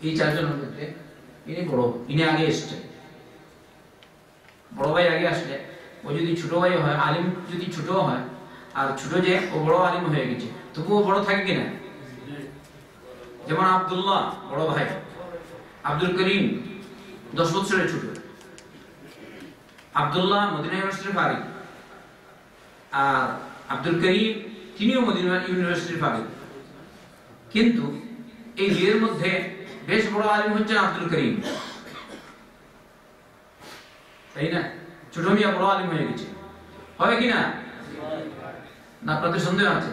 [SPEAKER 1] এই চারজনের মধ্যে ইনি বড়, ইনি আগে এসেছেন। বড় ভাই আগে আসলে ও যদি ছোট ভাই হয়, আলিম যদি ছোট হয়, আর ছোট যে ও বড় আলিম হয়ে গেছে, তবুও বড় থাকে কিনা? যেমন আব্দুল্লাহ বড় ভাই, আব্দুল করিম 10 বছরের ছোট। আব্দুল্লাহ মদিনা ইউনিভার্সিটির ফারিক, আর আব্দুল করিম তিনিও মদিনা ইউনিভার্সিটির ফারিক। কিন্তু এই দুইয়ের মধ্যে বেশ বড় আলিম হচ্ছেন আব্দুল করিম, তাই না? ছোট মিয়া বড় আলিম হয়ে গেছে, হবে কিনা? না, আপনাদের সন্দেহ আছে?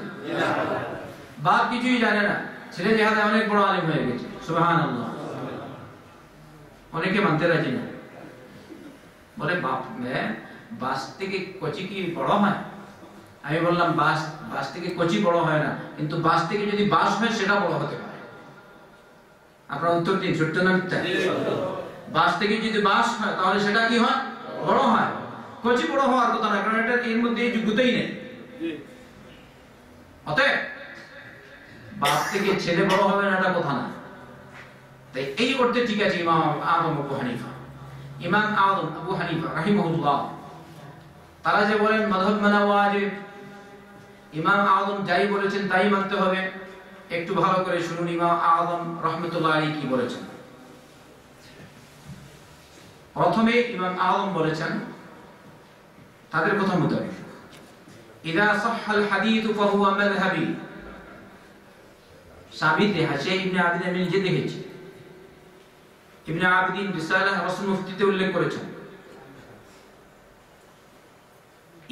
[SPEAKER 1] বাপ কিছুই জানে না, ছেলে যেহাতে অনেক বড় আলিম হয়ে গেছে, সুবহানাল্লাহ। অনেকে মানতে রাজি না, বলে বাস থেকে কচি কি বড় হয়? আমি বললাম বাস থেকে কচি বড় হয় না, কিন্তু বাস থেকে যদি বাস হয় সেটা বড় হতে পারে। আপনারা উত্তর দিন, সত্য না মিথ্যা? বাস থেকে যদি বাস হয় তাহলে সেটা কি হয়? বড় হয়। কচি বড় হওয়ার কথা না, কারণ এটা এর মধ্যে যোগ্যতাই নেই। অতএব বাস থেকে ছেলে বড় হবে না, এটা কথা না। তাই এই অর্থে ঠিক আছে ইমাম আযম আবু হানিফা। ইমাম আযম আবু হানিফা রাহিমাহুল্লাহ, তারা যে বলেন মাযহাব মানা ওয়াজিব, ইমাম আযম যাই বলেছেন তাই মানতে হবে, একটু ভালো করে শুনুন ইমাম আযম রাহমাতুল্লাহ আলাইহি কি বলেছেন। প্রথমে ইমাম আযম বলেছেন তাদের কথা মোতাবেক, ইযা সাহহাল হাদিস ফাহুয়া মাযহাবি। সাবিত হাসে ইবনে আবিদিন, আমি নিজে দেখেছি, ইবনে আবিদিন রিসালাহ রাসূল মুফতিতে উল্লেখ করেছেন।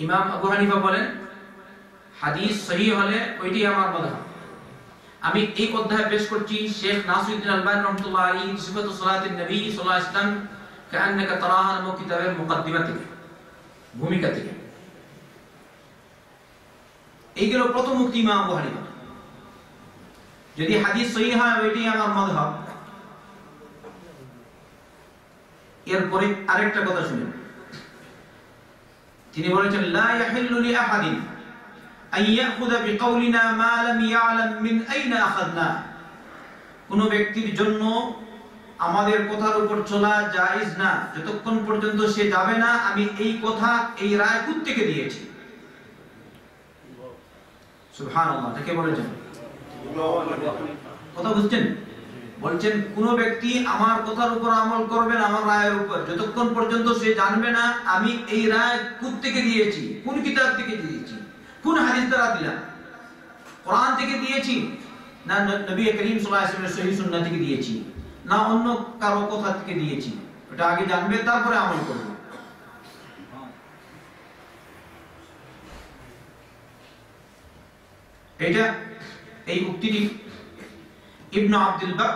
[SPEAKER 1] ইমাম আবু হানিফা বলেন হাদিস সহিহ হলে ওইটি আমার মাযহাব। আমি এই অধ্যায় পেশ করছি শেখ নাসিরউদ্দিন আলবানী রাহমাতুল্লাহ আলাইহি সিফাতু সালাতিন নবী সাল্লাল্লাহু আলাইহি ওয়াসাল্লাম কান্নাকা তারাহা নামক কিতাবের মুকদ্দিমা থেকে, ভূমিকা থেকে। এইগুলো প্রথম মুক্তি ইমাম আবু হানিফা। যদি হাদিস সহিহ হয় ওইটি আমার মাযহাব। এরপরে আরেকটা কথা শুনুন, তিনি বলেছেন লা ইয়াহিল্লু লি আহাদিন আন ইয়াখুযা বিকাউলিনা মা লাম ইয়ালাম মিন আইনা আখাযনা। কোন ব্যক্তির জন্য আমাদের কথার উপর চলা জায়েজ না যতক্ষণ পর্যন্ত সে যাবে না আমি এই কথা, এই রায় কোথা থেকে দিয়েছি। সুবহানাল্লাহ, তাকে বলেছেন কথা বুঝছেন? বলছেন কোন ব্যক্তি আমার কথার উপর আমল করবে না, আমার রায়ের উপর, যতক্ষণ পর্যন্ত সে জানবে না আমি এই রায় কোথা থেকে দিয়েছি, কোন কিতাব থেকে দিয়েছি, কোন হাদিস দ্বারা দিলাম, কোরআন থেকে দিয়েছি না নবী করিম সাল্লাল্লাহু আলাইহি ওয়াসাল্লামের সহিহ সুন্নাহ থেকে দিয়েছি, না অন্য কারো কথা থেকে দিয়েছি, এটা আগে জানবে তারপরে আমল করবে। এটা এই উক্তিটি ইবনে আব্দুল বার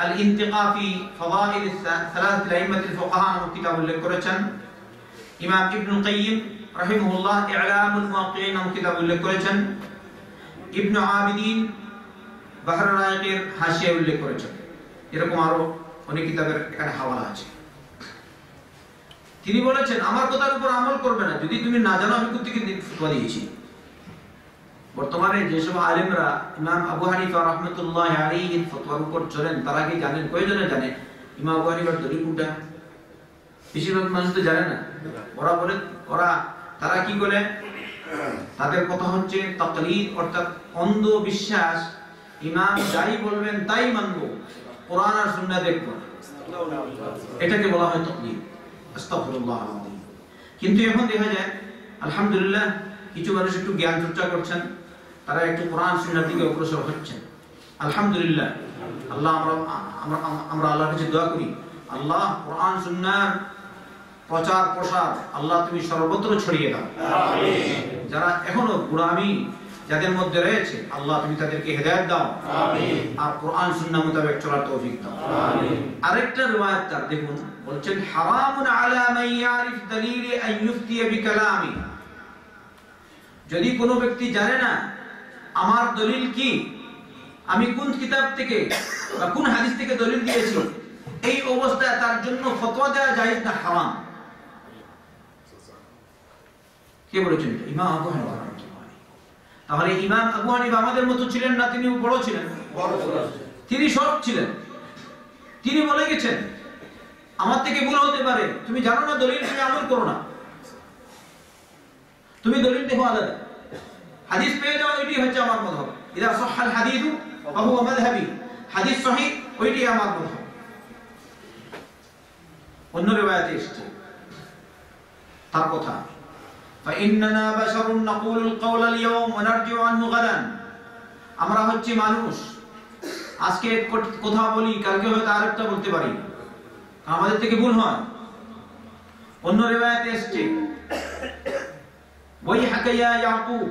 [SPEAKER 1] আল-ইনতিকা ফি ফাদাইল সালাসাত আইম্মাতুল ফুকাহা নামক কিতাব উল্লেখ করেছেন। ইমাম ইবনুল কাইয়িম রাহিমাহুল্লাহ ইলামুল মুওয়াক্কিঈন নামক কিতাব উল্লেখ করেছেন। ইবনে আবিদিন বাহর রায়কের হাশিয়া উল্লেখ করেছেন। এরকম আরো অনেক কিতাবের এখানে হাওয়ালা আছে। তিনি বলেছেন আমার কথার উপর আমল করবে না যদি তুমি না জানো আমি কোথা থেকে ফতোয়া দিয়েছি। বর্তমানে যেসব আলেমরা ইমাম আবু হানিফা রাহমাতুল্লাহ আলাইহির ফতোয়ার উপর চলেন তারা কি জানেন? কয়জনে জানে ইমাম আবু হানিফার দলিল কোনটা? বেশিরভাগ মানুষ তো জানে না। তারা কি বলে? তাদের কথা হচ্ছে তাকলিদ, অর্থাৎ অন্ধ বিশ্বাস। ইমাম যাই বলবেন তাই মানব, কোরআন আর সুন্নাহ দেখব, এটাকে বলা হয় তাকলিদ। আস্তাগফিরুল্লাহ আলাইহি। কিন্তু এখন দেখা যায় আলহামদুলিল্লাহ কিছু মানুষ একটু জ্ঞান চর্চা করছেন, তারা একটু কোরআন সুন্নাহর দিকে অগ্রসর হচ্ছেন। আলহামদুলিল্লাহ। আমরা আল্লাহর কাছে দোয়া করি, আল্লাহ কোরআন সুন্নাহর প্রচার প্রসার আল্লাহ তুমি সর্বত্র ছড়িয়ে দাও। আমিন। যারা এখনো গোলামি যাদের মধ্যে রয়েছে আল্লাহ তুমি তাদেরকে হেদায়েত দাও। আমিন। আর কোরআন সুন্নাহ মোতাবেক চলার তৌফিক দাও। আমিন। আরেকটা riwayat তার দেখুন, বলছেন হারামুন আলা মান ইয়ারিফ দালিল আন ইফতি বিকালামি। যদি কোনো ব্যক্তি জানে না আমার দলিল কি, আমি কোন কিতাব থেকে বা কোন হাদিস থেকে দলিল দিয়েছি, এই অবস্থায় তার জন্য ফতোয়া দেওয়া জায়েজ না, হারাম। কে বলেছেন? ইমাম আবু হানিফা। তাহলে ইমাম আবু হানিফা আমাদের মতো ছিলেন না, তিনি বড় ছিলেন, তিনি সৎ ছিলেন। তিনি বলে গেছেন আমার থেকে ভুল হতে পারে, তুমি জানো না দলিল, তুমি আমল করো না, তুমি দলিল দেখো আলাদা, হাদিস পেয়ে যাও, এটি হচ্ছে আমার মাযহাব। ইদা সাহহাল হাদিসু ফাহুয়া মাযহাবি, হাদিস সহিহ ওইটি আমার মাযহাব। অন্য রিওয়ায়াতে এসেছে তার কথা, فإننا بشر نقول القول اليوم ونرجع عنه غدا। আমরা হচ্ছে মানুষ, আজকে কথা বলি, কালকে হয়তো আরেকটা বলতে পারি, আমাদের থেকে ভুল হয়। অন্য রিওয়ায়াতে এসেছে ওয়াইহাকা ইয়া ইয়াকুব,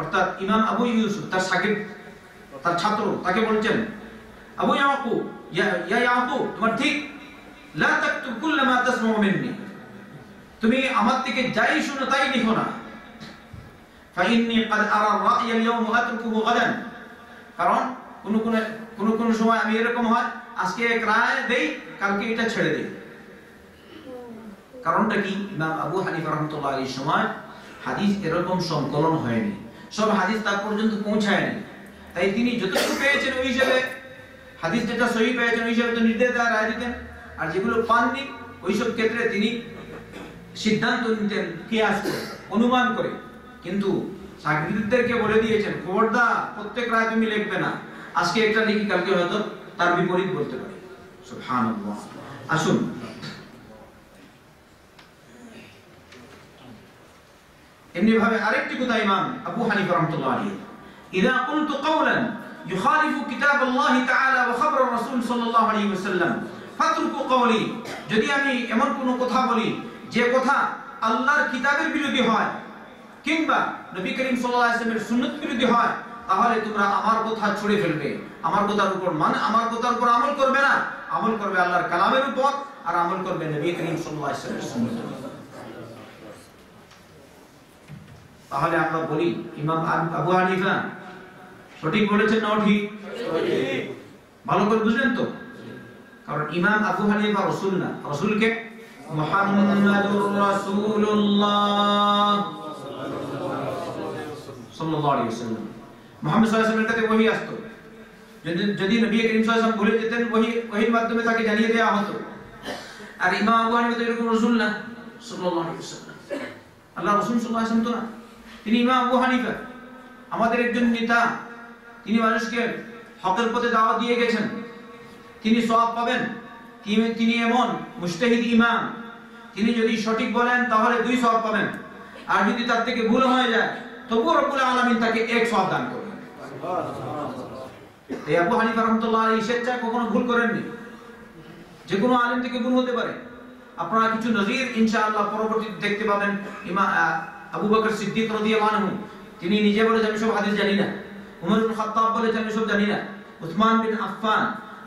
[SPEAKER 1] অর্থাৎ ইমাম আবু ইউসুফ তার শাগির্দ, তার ছাত্র, তাকে বলছেন আবু ইয়াকুব, ইয়া ইয়াকুব তোমার ঠিক, লা তাকতুব কুল্লা মা তাসমাউ মিন্নি, তুমি আমার থেকে যাই শুনো তাই লিখো না। ফাইন্নী ক্বাদ আরা রা'য় আল-ইয়াওম ওয়া আতরুকুহু গাদান, কারণ কোন সময় আমি এরকম হয় আজকে এক রায় দেই, কালকে এটা ছেড়ে দেই। কারণটা কি? ইমাম আবু হানিফা রাহমাতুল্লাহ আলাইহির সময় হাদিস এরকম সংকলন হয়নি, সব হাদিস তার পর্যন্ত পৌঁছায়নি। তাই তিনি যতটুকু পেয়েছেন ওই হিসাবে, হাদিস যেটা সহিহ পেয়েছেন ওই হিসাবে তো নির্দেশ দেওয়া রায় দিতেন, আর যেগুলো পাননি ওইসব ক্ষেত্রে তিনি সিদ্ধান্ত নিতেন কিয়াস করে, অনুমান করে। কিন্তু শাগির্দদেরকে বলে দিয়েছেন খবরদার প্রত্যেক রায় তুমি লিখবে না, আজকে একটা লিখি কালকে হয়তো তার বিপরীত বলতে পারে। সুবহানাল্লাহ। আসুন এমনি ভাবে আরেকটি কথা ইমাম আবু হানিফা রাহমাতুল্লাহ আলাইহি, ইযা কুলতু কাওলান ইউখালিফু কিতাবাল্লাহি তাআলা ওয়া খাবর রাসূল সাল্লাল্লাহু আলাইহি ওয়াসাল্লাম ফাতরুকু কওলি, যদি আমি এমন কোন কথা বলি যে কথা আল্লাহর কিতাবের বিরোধী হয় কিংবা নবী করিম সাল্লাল্লাহু আলাইহি ওয়াসাল্লামের সুন্নাত বিরোধী হয়, তাহলে তোমরা আমার কথা ছুঁড়ে ফেলবে, আমার কথার উপর আমার কথার উপর আমল করবে না, আমল করবে আল্লাহর কালামের উপর, আর আমল করবে নবী করিম সাল্লাল্লাহু আলাইহি ওয়াসাল্লামের সুন্নাতের উপর। তাহলে আমরা বলি ইমাম আবু হানিফা সঠিক বলেছেন না ঠিক? সঠিক। ভালো করে বুঝলেন তো? কারণ ইমাম আবু হানিফা রাসূল না, রাসূলকে মুহাম্মাদুর রাসূলুল্লাহ সাল্লাল্লাহু আলাইহি ওয়াসাল্লাম, মুহাম্মদ সাল্লাল্লাহু আলাইহি ওয়াসাল্লামের কাছে ওহী আসতো, যদি নবী করিম সাল্লাল্লাহু আলাইহি ওয়াসাল্লাম ভুলে যেতেন ওহীর মাধ্যমে তাকে জানিয়ে দেওয়া হতো। আর ইমাম আবু হানিফা তো এরকম রাসূল না সাল্লাল্লাহু আলাইহি ওয়াসাল্লাম, আল্লাহ রাসূল সাল্লাল্লাহু আলাইহি ওয়াসাল্লাম তো না। তিনি ইমাম আবু হানিফা আমাদের একজন নেতা, তিনি মানুষকে হকের পথে দাওয়াত দিয়ে গেছেন, তিনি সওয়াব পাবেন। তিনি এমন মুজতাহিদ ইমাম, তিনি যদি সঠিক বলেন তাহলে 2 সওয়াব পাবেন, আর যদি তার থেকে ভুল হয়ে যায় তবুও রব্বুল আলামিন তাকে 1 সওয়াব দান করবেন। এই আবু হানিফা রাহমাতুল্লাহ আলাইহি স্বেচ্ছায় কখনো ভুল করেননি। যে কোনো আলেম থেকে ভুল হতে পারে। আপনারা কিছু নজির ইনশাআল্লাহ পরবর্তীতে দেখতে পাবেন। ইমাম আবু বকর সিদ্দিক রাদিয়াল্লাহু আনহু তিনি নিজে বলেছেন আমি সব হাদিস জানি না। উমর ইবনে খাত্তাব বলেছেন আমি সব জানি না। উসমান বিন আফফান,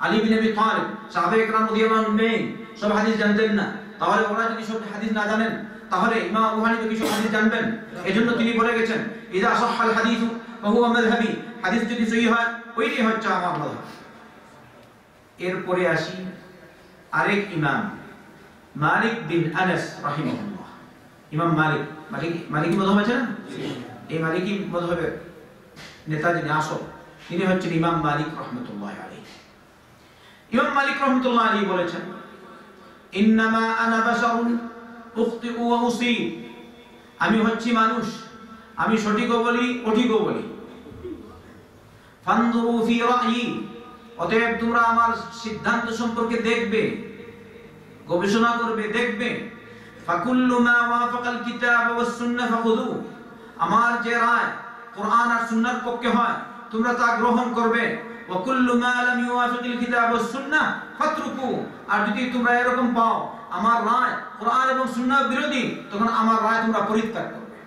[SPEAKER 1] আলী বিন আবি তালিব, সাহাবায়ে কেরাম রাদিয়াল্লাহু আনহুম সব হাদিস জানতেন না। তাহলে ওরা যদি সব হাদিস না জানেন তাহলে ইমাম আবু হানিফা কি সব হাদিস জানবেন? এজন্য তিনি বলে গেছেন ইযা সাহহাল হাদিসু ফাহুয়া মাযহাবি, হাদিস যদি সহিহ হয় ওইটাই হচ্ছে আমার মাযহাব। এরপরে আসি আরেক ইমাম মালিক বিন আনাস রাহিমাহুল্লাহ। ইমাম মালিকি মাযহাব আছে না? এই মালিকি মাযহাবের নেতা যিনি আসল তিনি হচ্ছেন ইমাম মালিক রাহমাতুল্লাহ আলাইহি। ইমাম মালিক রাহমাতুল্লাহ আলাইহি বলেছেন ইন্নামা আনা বাশারুন উখতিউ ওয়া উসীব, আমি হচ্ছি মানুষ, আমি সঠিকও বলি অঠিকও বলি। ফানজুরু ফি রা'য়ি, অতএব তোমরা আমার সিদ্ধান্ত সম্পর্কে দেখবে, গবেষণা করবে, দেখবে। ফাকুল্লু মা ওয়াফাকাল কিতাব ওয়াস সুন্নাহ ফাখুযু, আমার যে রায় কোরআন আর সুন্নাহর পক্ষে হয় তোমরা তা গ্রহণ করবে। ওয়া কুল্লু মা লাম ইউওয়াফিকিল কিতাব ওয়াস সুন্নাহ ফাতরুকু, আর যদি তোমরা এরকম পাও আমার রায় কোরআন এবং সুন্নাহ বিরোধী তখন আমার রায় তোমরা পরিত্যাগ করবে।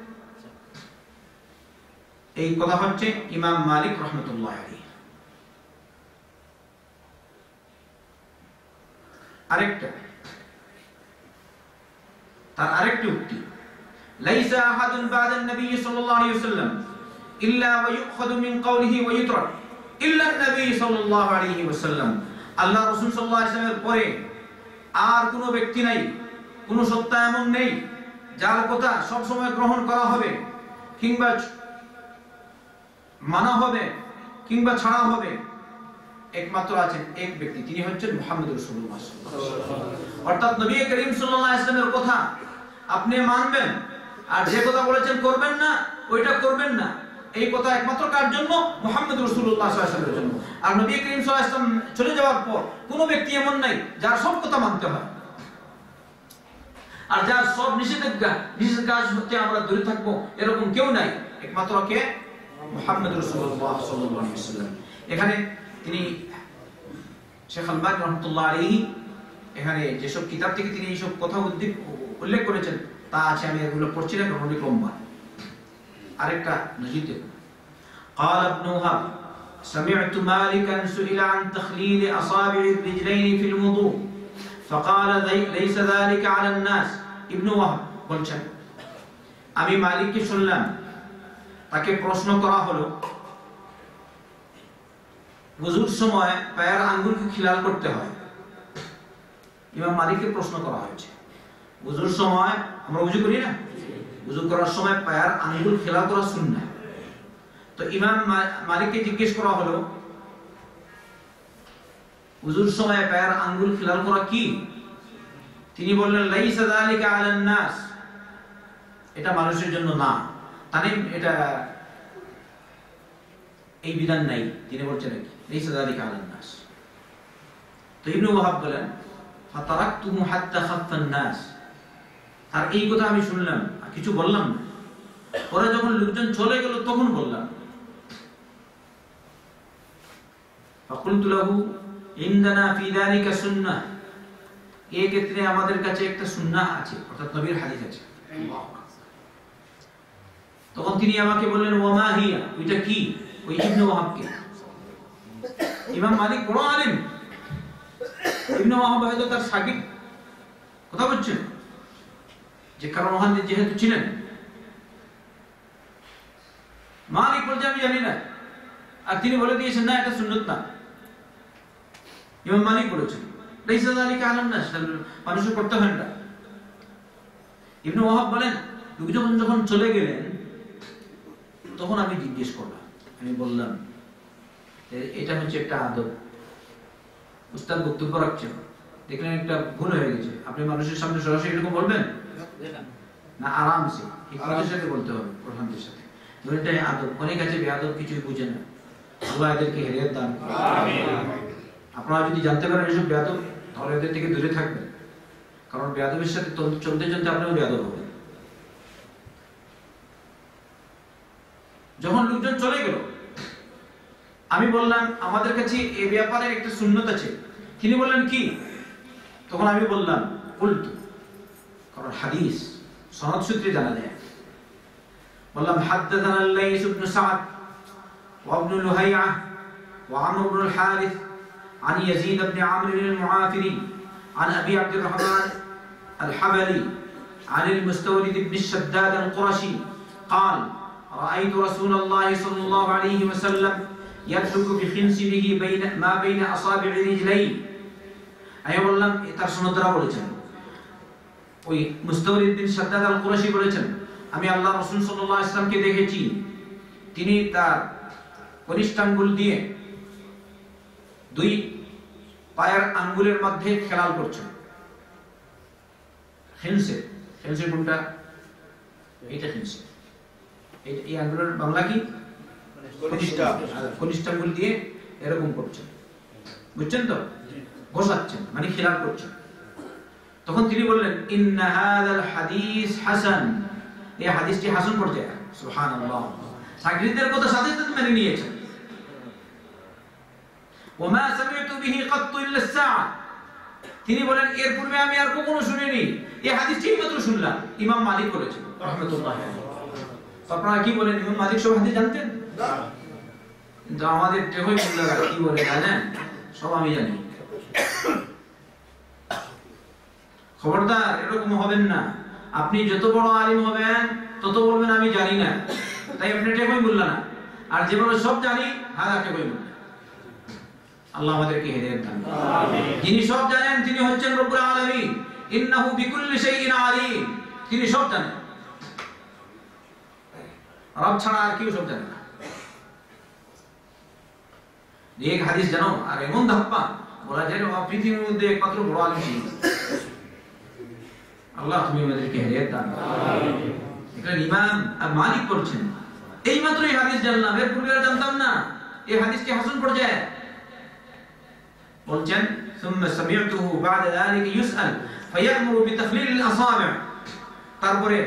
[SPEAKER 1] এই কথা হচ্ছে ইমাম মালিক রাহমাতুল্লাহ আলাইহি। আরেকটা তার আরেকটি উক্তি লাইসা আহাদুন বা'দান নবী সাল্লাল্লাহু আলাইহি ওয়াসাল্লাম ইল্লা ওয়া ইউখাযু মিন কওলিহি ওয়া ইউতরাক ইল্লা নবী সাল্লাল্লাহু আলাইহি ওয়াসাল্লাম, আল্লাহ রাসূল সাল্লাল্লাহু আলাইহি ওয়াসাল্লামের পরে আর কোনো ব্যক্তি নাই, কোনো সত্তা এমন নেই যার কথা সব সময় গ্রহণ করা হবে কিংবা মানা হবে কিংবা ছাড়া হবে। একমাত্র আছেন এক ব্যক্তি, তিনি হচ্ছেন মুহাম্মদ রাসূলুল্লাহ সাল্লাল্লাহু আলাইহি ওয়াসাল্লাম। অর্থাৎ নবী করিম সাল্লাল্লাহু আলাইহি ওয়াসাল্লামের কথা আপনি মানবেন আর যে কথা বলেছেন করবেন না ওইটা করবেন না। এই কথা একমাত্র কার জন্য? মুহাম্মদ রাসূলুল্লাহ সাল্লাল্লাহু আলাইহি ওয়াসাল্লামের জন্য। আর নবী করিম সাল্লাল্লাহু আলাইহি ওয়াসাল্লাম চলে যাওয়ার পর কোনো ব্যক্তি এমন নাই যার সব কথা মানতে হয় আর যার সব নিষেধাজ্ঞা হতে আমরা দূরে থাকবো, এরকম কেউ নাই। একমাত্র কে? মুহাম্মদ রাসূলুল্লাহ সাল্লাল্লাহু আলাইহি ওয়াসাল্লাম। এখানে তিনি শেখ আলবানী রাহমাতুল্লাহ আলাইহি এখানে যেসব কিতাব থেকে তিনি এইসব কথা উল্লেখ করেছেন তা আছে, আমি এগুলো পড়ছি না, অনেক লম্বা। আরেকটা নজির দেখুন। قال ابن وهب سمعت مالكا سئل عن تخليل اصابع الرجلين في الوضوء فقال ليس ذلك على الناس। ইবনে ওয়াহাব বলছেন আমি মালিককে শুনলাম তাকে প্রশ্ন করা হলো ওযুর সময় পায়ের আঙ্গুলকে খিলাল করতে হয়। ইমাম মালিককে প্রশ্ন করা হয়েছে ওযুর সময় আমরা ওযু করি না, ওযু করার সময় পায়ের আঙ্গুল খিলাল করা সুন্নাহ। তো ইমাম মালিককে জিজ্ঞেস করা হলো ওযুর সময় পায়ের আঙ্গুল খিলাল করা কি? তিনি বললেন লাইসা যালিকা আলান নাস, এটা মানুষের জন্য না, তাই এটা এই বিধান নাই। তিনি বলছেন নাকি লাইসা যালিকা আলান নাস। তো ইবনে ওয়াহাব বলেন ফাতারাকতুহু হাত্তা খাফফান নাস, আর এই কথা আমি শুনলাম আর কিছু বললাম না। পরে যখন লোকজন চলে গেল তখন বললাম ফাকুলতু লাহু ইনদানা ফি যালিকা সুন্নাহ, এই ক্ষেত্রে আমাদের কাছে একটা সুন্নাহ আছে, অর্থাৎ নবীর হাদিস আছে। তখন তিনি আমাকে বললেন ওয়া মা হিয়া, এটা কি? ওই ইবনে ওয়াহাব কে? ইমাম মালিক বড় আলেম, ইবনে ওয়াহাব হয়তো তার শাগির্দ। কথা বলছেন যে কারণ ওখানে যেহেতু ছিলেন। মালিক বলছে আমি জানি না, আর তিনি বলে দিয়েছেন না এটা সুন্নাত না। ইমাম মালিক বলেছেন লাইসা যালিকা আলান নাস, মানুষের করতে হয় না। ইবনে ওয়াহাব বলেন লোকজন যখন চলে গেলেন তখন আমি জিজ্ঞেস করলাম, আমি বললাম এটা হচ্ছে একটা আদব। উস্তাদ বক্তব্য রাখছেন, দেখলেন একটা ভুল হয়ে গেছে, আপনি মানুষের সামনে সরাসরি এরকম বলবেন না, আরামসে হিকমতের সাথে বলতে হবে, প্রশান্তির সাথে। এটাই আদব। অনেক আছে বেয়াদব, কিছুই বুঝে না। আল্লাহ এদেরকে হেদায়েত দান করুন। আমিন। আপনারা যদি জানতে পারেন এসব বেয়াদব তাহলে এদের থেকে দূরে থাকবেন, কারণ বেয়াদবের সাথে চলতে চলতে আপনিও বেয়াদব হবেন। যখন লোকজন চলে গেল আমি বললাম আমাদের কাছে এই ব্যাপারে একটা সুন্নত আছে। তিনি বললেন কি? তখন আমি বললাম উল্টো, কারণ হাদিস সনদ সূত্রে জানা যায়। বললাম হাদাদানা আল-লাইস ইবনে সা'দ ওয়া ইবনে লুহাইয়া ওয়া আমর ইবনে আল-হারিস عن يزيد بن عمرو المعافري عن أبي عبد الرحمن الحبلي عن المستورد بن الشداد القرشي قال رأيت رسول الله صلى الله عليه وسلم يدلك بخنصره ما بين أصابع رجليه। আমি বললাম তার সনদরা বলেছেন, ওই মুস্তাওরিদ বিন শাদ্দাদ আল কুরাশি বলেছেন, আমি আল্লাহ রাসূল সাল্লাল্লাহু আলাইহি ওয়াসাল্লামকে দেখেছি তিনি তার কনিষ্ঠাঙ্গুল দিয়ে দুই পায়ের আঙ্গুলের মধ্যে খেলাল করছেন। খেলছে কোনটা? এইটা খেলছে। এই আঙ্গুলের বাংলা কি? কনিষ্ঠাঙ্গুল দিয়ে এরকম করছেন, বুঝছেন তো? ঘষাচ্ছেন মানে খেলাল করছেন। তখন তিনি বললেন ইন্না হাযাল হাদিস হাসান, এই হাদিসটি হাসান পর্যায়ে। সুবহানাল্লাহ, সাকিরদের কথা সাথে সাথে মেনে নিয়েছেন। ওমা সামি'তু বিহি কাত্তু ইল্লা আস-সা'a, তিনি বলেন এর পূর্বে আমি আর কখনো শুনিনি, এই হাদিসটি মাত্র শুনলাম। ইমাম মালিক বলেছেন রাহমাতুল্লাহ আলাইহি। আপনারা কি বলেন, ইমাম মালিক সব হাদিস জানতেন? না, কিন্তু আমাদের টেহই মুল্লারা কি বলে জানেন? সব আমি জানি। খবরদার এরকম হবেন না। আপনি যত বড় আলিম হবেন তত বলবেন আমি জানি না, তাই আপনি টেকই বললেন না। আর যে বলে সব জানি, হাদা টেকই বললেন। আল্লাহ আমাদেরকে হেদায়েত দান করুন। আমিন। যিনি সব জানেন তিনি হচ্ছেন রব্বুল আলামিন। ইন্নাহু বিকুল্লি শাইইন আলিম, তিনি সব জানেন। রব ছাড়া আর কেউ সব জানে না। এক হাদিস জানো আর এমন ধাপ্পা বলা যায় পৃথিবীর মধ্যে একমাত্র বড় আলিম। আল্লাহ তুমি আমাদেরকে হেদায়েত দান করো। আমিন। এটা ইমাম আর মালিক করছেন। এই মাত্র এই হাদিস জানলাম, এর পূর্বে জানতাম না। এই হাদিসটি হাসান পর্যায়ে। বলছেন ثم سمعته بعد ذلك يسأل فيأمر بتخليل الأصابع, তারপরে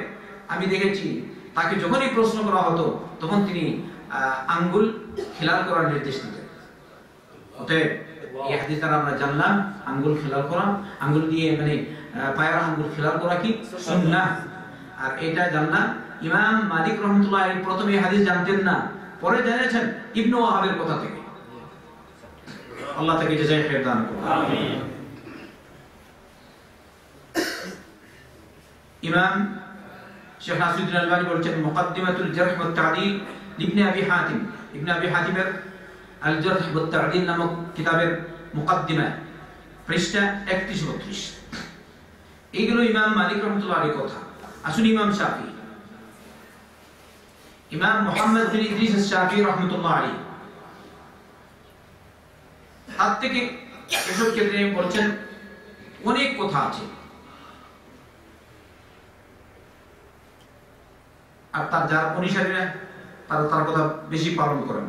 [SPEAKER 1] আমি দেখেছি তাকে যখনই প্রশ্ন করা হতো তখন তিনি আঙ্গুল খেলাল করার নির্দেশ দিতেন। অতএব এই হাদিস দ্বারা আমরা জানলাম আঙ্গুল খেলাল করা, আঙ্গুল দিয়ে মানে পায়ের আঙ্গুল খেলাল করা কি সুন্নাহ। আর এটা জানলাম ইমাম মালিক রাহমাতুল্লাহ আলাইহি প্রথমে এই হাদিস জানতেন না, পরে জেনেছেন ইবনে ওয়াহাবের কথা থেকে। আল্লাহ তাকে জাযায়ে খায়র দান করুন। আমিন। ইমাম শেখ নাসিরুদ্দিন আলবানী বলেছেন মুকদ্দিমাতুল জারহ ওয়াত তা'দীল ইবনে আবি হাতিম, ইবনে আবি হাতিমের আল জারহ ওয়াত তা'দীল নামক কিতাবের মুকদ্দিমা, পৃষ্ঠা 31-32। এইগুলো ইমাম মালিক রাহমাতুল্লাহ আলাইহির কথা। আসুন ইমাম শাফি, ইমাম মুহাম্মদ বিন ইদ্রিস আশ-শাফি রাহমাতুল্লাহ আলাইহি, তার থেকে এসব ক্ষেত্রে বলছেন অনেক কথা আছে। আর তার যারা অনুসারীরা তারা তার কথা বেশি পালন করেন।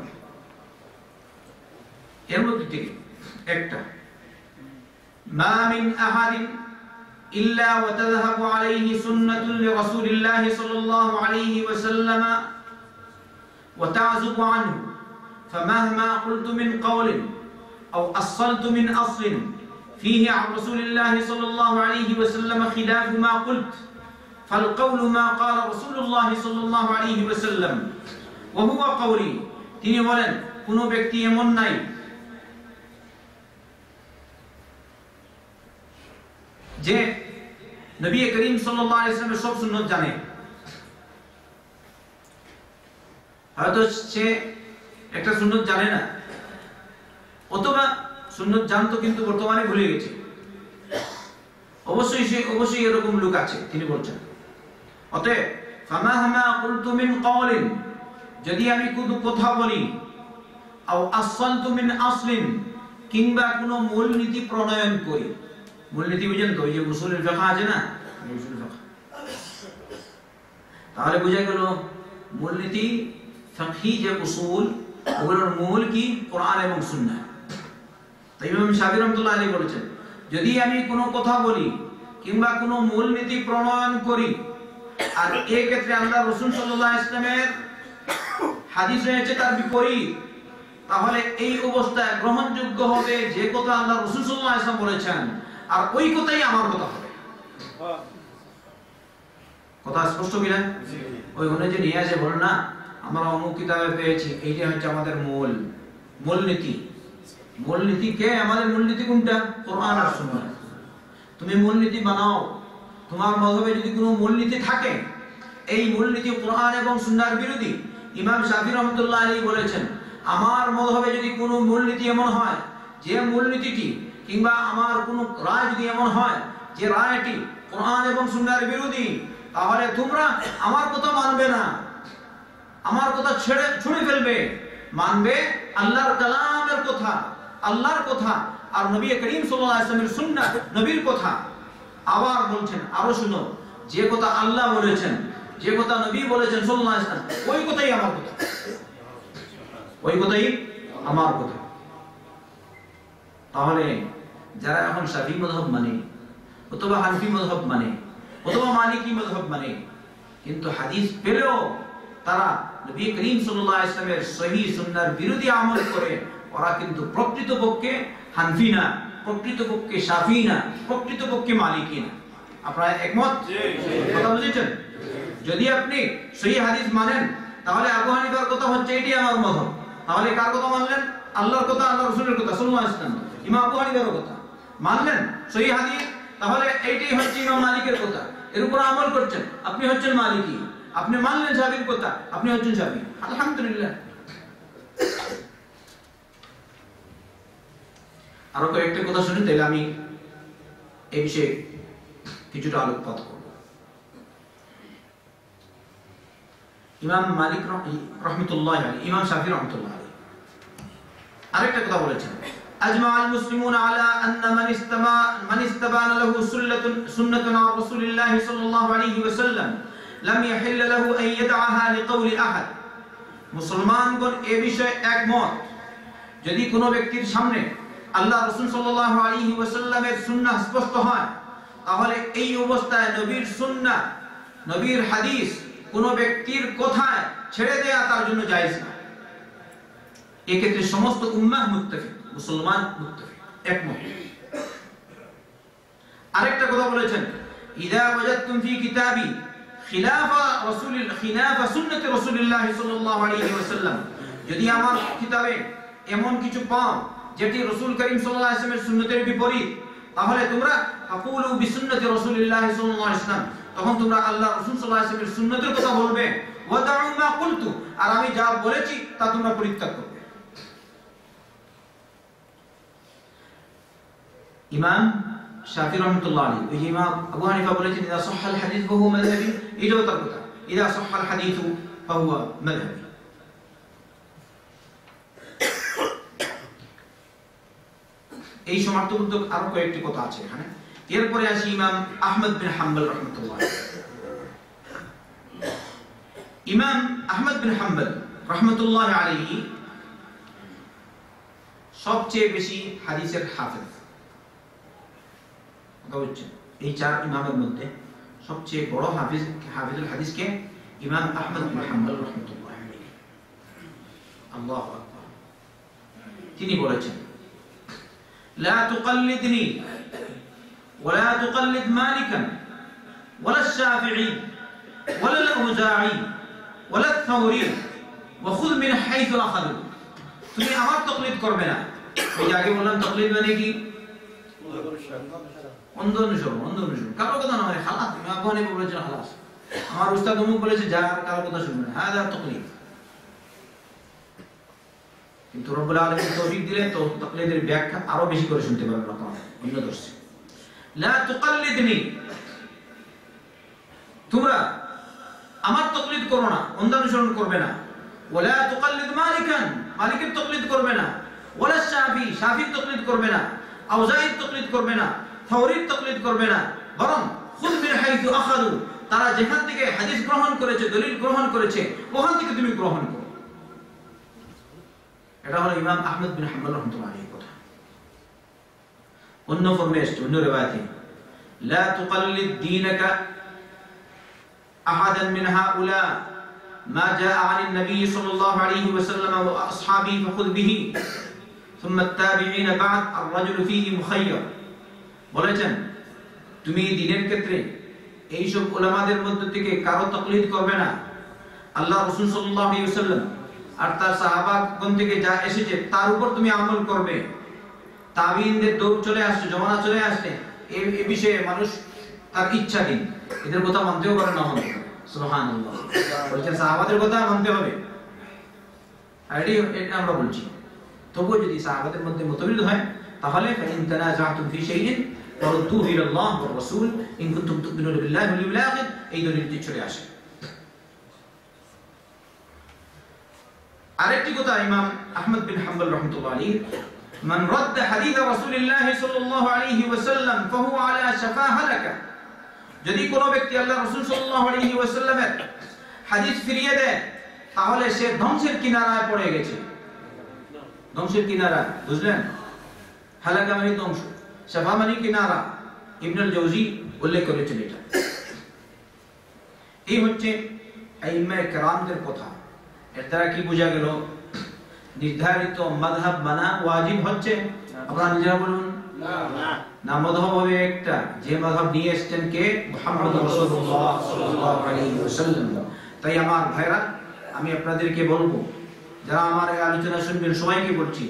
[SPEAKER 1] এর মধ্যে থেকে একটা, মা মিন আহাদিন ইল্লা ওয়া তাযহাবু আলাইহি সুন্নাতুন লিরাসূলিল্লাহ সাল্লাল্লাহু আলাইহি ওয়া সাল্লাম ওয়া তা'যুবু আনহু ফামাহমা কুলতু মিন কাওলিন আও আসসালতু মিন আসলিন ফীহি আন রাসূলিল্লাহ সাল্লাল্লাহু আলাইহি ওয়া সাল্লাম খিলাফু মা কুলত فالقول ما قال رسول الله صلى الله عليه وسلم وهو قولي। তিনি বলেন কোন ব্যক্তি এমন নাই যে নবী করিম সাল্লাল্লাহু আলাইহি ওয়াসাল্লামের সব সুন্নাত জানে। হয়তো সে একটা সুন্নাত জানে না, অথবা সুন্নাত জানতো কিন্তু বর্তমানে ভুলে গেছে। অবশ্যই এরকম লোক আছে, তিনি বলছেন। অতএব ফামাহমা কুলতু মিন কাওলিন, যদি আমি কোনো কথা বলি, আও আসসালতু মিন আসলিন, কিংবা কোনো মূলনীতি প্রণয়ন করি। মূলনীতি বুঝেন তো, এই যে উসুলের ফিকহ আছে না, উসুলের ফিকহ, তাহলে বোঝা গেল মূলনীতি ফিকহি যে উসুল ওগুলোর মূল কি কোরআন এবং সুন্নাহ। তাই ইমাম শাফি রাহমাতুল্লাহ আলাইহি বলেছেন যদি আমি কোনো কথা বলি কিংবা কোনো মূলনীতি প্রণয়ন করি, আর এই ক্ষেত্রে আল্লাহ রাসূল সাল্লাল্লাহু আলাইহি ওয়াসাল্লামের হাদিস রয়েছে তার বিপরীত, তাহলে এই অবস্থায় গ্রহণযোগ্য হবে যে কথা আল্লাহ রাসূল সাল্লাল্লাহু আলাইহি ওয়াসাল্লাম বলেছেন, আর ওই কথাই আমার কথা হবে। কথা স্পষ্ট কিনা? ওই উনি যে নিয়ে আসে বলেন না, আমরা অমুক কিতাবে পেয়েছি, এইটা হচ্ছে আমাদের মূলনীতি। মূলনীতি কে? আমাদের মূলনীতি কোনটা? কোরআন আর সুন্নাহ। তুমি মূলনীতি বানাও, তোমার মাযহাবে যদি কোনো মূলনীতি থাকে, এই মূলনীতি কোরআন এবং সুন্নাহর বিরোধী, ইমাম শাফিঈ রাহমাতুল্লাহ আলাইহি বলেছেন, আমার মাযহাবে যদি কোনো মূলনীতি এমন হয় যে মূলনীতিটি কিংবা আমার কোনো রায় যদি এমন হয় যে রায়টি কোরআন এবং সুন্নাহর বিরোধী, তাহলে তোমরা আমার কথা মানবে না, আমার কথা ছুঁড়ে ফেলবে, মানবে আল্লাহর কালামের কথা, আল্লাহর কথা আর নবী করিম সাল্লাল্লাহু আলাইহি ওয়াসাল্লামের সুন্নাহ, নবীর কথা। আবার বলছেন, আরো শুনো, যে কথা আল্লাহ বলেছেন, যে কথা নবী বলেছেন সাল্লাল্লাহু আলাইহি ওয়াসাল্লাম, ওই কথাই আমার কথা, ওই কথাই আমার কথা। তাহলে যারা এখন শাফিঈ মাযহাব মানে অথবা হানফি মাযহাব মানে অথবা মালিকি মাযহাব মানে, কিন্তু হাদিস পেলেও তারা নবী করিম সাল্লাল্লাহু আলাইহি ওয়াসাল্লামের সহিহ সুন্নাহর বিরোধী আমল করে, ওরা কিন্তু প্রকৃতপক্ষে হানফি না, প্রকৃতপক্ষে শাফিঈ না, প্রকৃতপক্ষে মালিকি না। আপনারা একমত? কথা বুঝেছেন? যদি আপনি সহিহ হাদিস মানেন, তাহলে আবু হানিফার কথা হচ্ছে এটি আমার মাযহাব, তাহলে কার কথা মানলেন? আল্লাহর কথা, আল্লাহর রাসূলের কথা সাল্লাল্লাহু আলাইহি ওয়াসাল্লাম। ইমাম আবু হানিফার কথা মানলেন সহিহ হাদিস, তাহলে এইটাই হচ্ছে ইমাম মালিকের কথা, এর উপর আমল করছেন, আপনি হচ্ছেন মালিকি। আপনি মানলেন শাফিঈর কথা, আপনি হচ্ছেন শাফিঈ। আলহামদুলিল্লাহ। আরো কয়েকটা কথা শুনুন, তাহলে আমি এই বিষয়ে কিছুটা আলোকপাত করব। ইমাম মালিক রাহমাতুল্লাহ আলাইহি, ইমাম শাফিঈ রাহমাতুল্লাহ আলাইহি আরেকটা কথা বলেছেন, আজমাআল মুসলিমুনা আলা আন্না মান ইস্তাবানা লাহু সুন্নাতুন আন রাসূলিল্লাহ সাল্লাল্লাহু আলাইহি ওয়াসাল্লাম লাম ইয়াহিল লাহু আন ইয়াদআহা লিকাউলি আহাদ। মুসলমানগণ এই বিষয়ে একমত, যদি কোনো ব্যক্তির সামনে আল্লাহ রাসূল সাল্লাল্লাহু আলাইহি ওয়াসাল্লামের সুন্নাহ স্পষ্ট হয়, তাহলে এই অবস্থায় নবীর সুন্নাহ, নবীর হাদিস কোনো ব্যক্তির কথায় ছেড়ে দেয়া তার জন্য জায়েজ না। এক্ষেত্রে সমস্ত উম্মাহ মুত্তাফিক, মুসলমান মুত্তাফিক, একমত। আরেকটা কথা বলেছেন, ইযা ওয়াজাদতুম ফি কিতাবি খিলাফা সুন্নতি রাসূলিল্লাহ সাল্লাল্লাহু আলাইহি ওয়াসাল্লাম, যদি আমার কিতাবে এমন কিছু পাও যেটি রাসূল করিম সাল্লাল্লাহু আলাইহি ওয়াসাল্লামের সুন্নতের বিপরীত, তাহলে তোমরা ফাকুলু বিসুন্নতি রাসূলিল্লাহ সাল্লাল্লাহু আলাইহি ওয়াসাল্লাম, তখন তোমরা আল্লাহ রাসূল সাল্লাল্লাহু আলাইহি ওয়াসাল্লামের সুন্নতের কথা বলবে, ওয়া দাউ মা কুলতু, আর আমি যা বলেছি তা তোমরা পরিত্যাগ করবে। ইমাম শাফিঈ রাহমাতুল্লাহ আলাইহি, ওই ইমাম আবু হানিফা বলেছেন, ইযা সাহহাল হাদিস ফাহুয়া মাযহাবি, এটাও তার কথা, ইযা সাহহাল হাদিসু ফাহুয়া মাযহাবি। এই সমর্থক আরো কয়েকটি কথা আছে এখানে। এরপরে আসি ইমাম আহমদ বিন হাম্বল রাহমাতুল্লাহ আলাইহি। ইমাম আহমদ বিন হাম্বল রাহমাতুল্লাহ আলাইহি সবচেয়ে বেশি হাদিসের হাফেজ। কথা বুঝছেন? এই চার ইমামের মধ্যে সবচেয়ে বড় হাফিজুল হাদিসকে ইমাম আহমদ বিন হাম্বল রাহমাতুল্লাহ আলাইহি। আল্লাহু আকবার। তিনি বলেছেন, لا تقلدني ولا تقلد مالكا ولا الشافعي ولا الأوزاعي ولا الثوري وخذ من حيث أخذوا। তুমি আমার তাকলিদ করবে না। এই আগে বললাম তাকলিদ মানে কি? অন্ধ অনুসরণ, অন্ধ অনুসরণ, কারো কথা না হয় খালাস। আমি আবু হানিফা বলেছেন খালাস, আমার উস্তাদ অমুক বলেছে যা, কারো কথা শুনবে না, হাদা তাকলিদ। কিন্তু রব্বুল আলামিন তৌফিক দিলেন তো তাকলিদের ব্যাখ্যা আরো বেশি করে শুনতে পারবেন আপনারা অন্য দর্শে। লা তুকাল্লিদনি, তোমরা আমার তাকলিদ করো না, অন্ধ অনুসরণ করবে না। ওয়ালা তুকাল্লিদ মালিকান, মালিকের তাকলিদ করবে না। ওয়ালা শাফি, শাফির তাকলিদ করবে না। আউজাঈর তাকলিদ করবে না। থাওরীর তাকলিদ করবে না। বরং খুদ মিন হাইথু আখাযু, তারা যেখান থেকে হাদিস গ্রহণ করেছে, দলিল গ্রহণ করেছে, ওখান থেকে তুমি গ্রহণ করো। এটা হলো ইমাম আহমদ বিন হাম্বল রাহমাতুল্লাহ আলাইহির কথা। অন্য ফরমে এসেছে, অন্য রিওয়ায়াতে, লা তুকাল্লিদ দীনাকা আহাদান মিন হাউলা ما جاء عن النبي صلى الله عليه وسلم وأصحابه فخذ به ثم التابعين بعد الرجل فيه مخير বলেছেন তুমি দ্বীনের ক্ষেত্রে এই সব উলামাদের মধ্য থেকে কারো তাকলিদ করবে না আল্লাহ রাসূল সাল্লাল্লাহু আলাইহি ওয়াসাল্লাম আর তার সাহাবাগণ থেকে যা এসেছে তার উপর তুমি আমল করবে তাবিঈনদের দৌড় চলে আসছে জমানা চলে আসছে এই বিষয়ে মানুষ তার ইচ্ছাধীন এদের কথা মানতেও পারে না মানতে সুবহানাল্লাহ বলছেন সাহাবাদের কথা মানতে হবে এটা আমরা বলছি তবুও যদি সাহাবাদের মধ্যে মতবিরোধ হয় তাহলে ফাইন তানাজাতুম ফি শাইইন ফারুদ্দুহু ইলাল্লাহ ওয়ার রাসূল ইন কুনতুম তু'মিনুনা বিল্লাহি ওয়াল ইয়াউমিল আখির এই দলিলটি চলে আসে আরেকটি কথা ইমাম আহমদ বিন হাম্বল রাহমাতুল্লাহ আলাইহি মান রাদ্দা হাদিস রাসূলুল্লাহ সাল্লাল্লাহু আলাইহি ওয়াসাল্লাম ফাহুয়া আলা শাফা হালাকা যদি কোন ব্যক্তি আল্লাহ রাসূল সাল্লাল্লাহু আলাইহি ওয়াসাল্লামের হাদিস ফিরিয়ে দেয় তাহলে সে ধ্বংসের কিনারায় পড়ে গেছে ধ্বংসের কিনারা বুঝলেন হালাকা মানে ধ্বংস শাফা মানে কিনারা ইবনে আল জাওজি উল্লেখ করেছেন এটা এই হচ্ছে আইম্মায়ে কেরামদের কথা এর দ্বারা কি বোঝা গেল নির্ধারিত মাযহাব মানা ওয়াজিব হচ্ছে আপনারা নিজেরা বলুন না মাযহাব হবে একটা যে মাযহাব নিয়ে এসেছেন কে মুহাম্মদ রাসূলুল্লাহ সাল্লাল্লাহু আলাইহি ওয়াসাল্লাম তাই আমার ভাইরা আমি আপনাদেরকে বলবো যারা আমার এই আলোচনা শুনবেন সবাইকে বলছি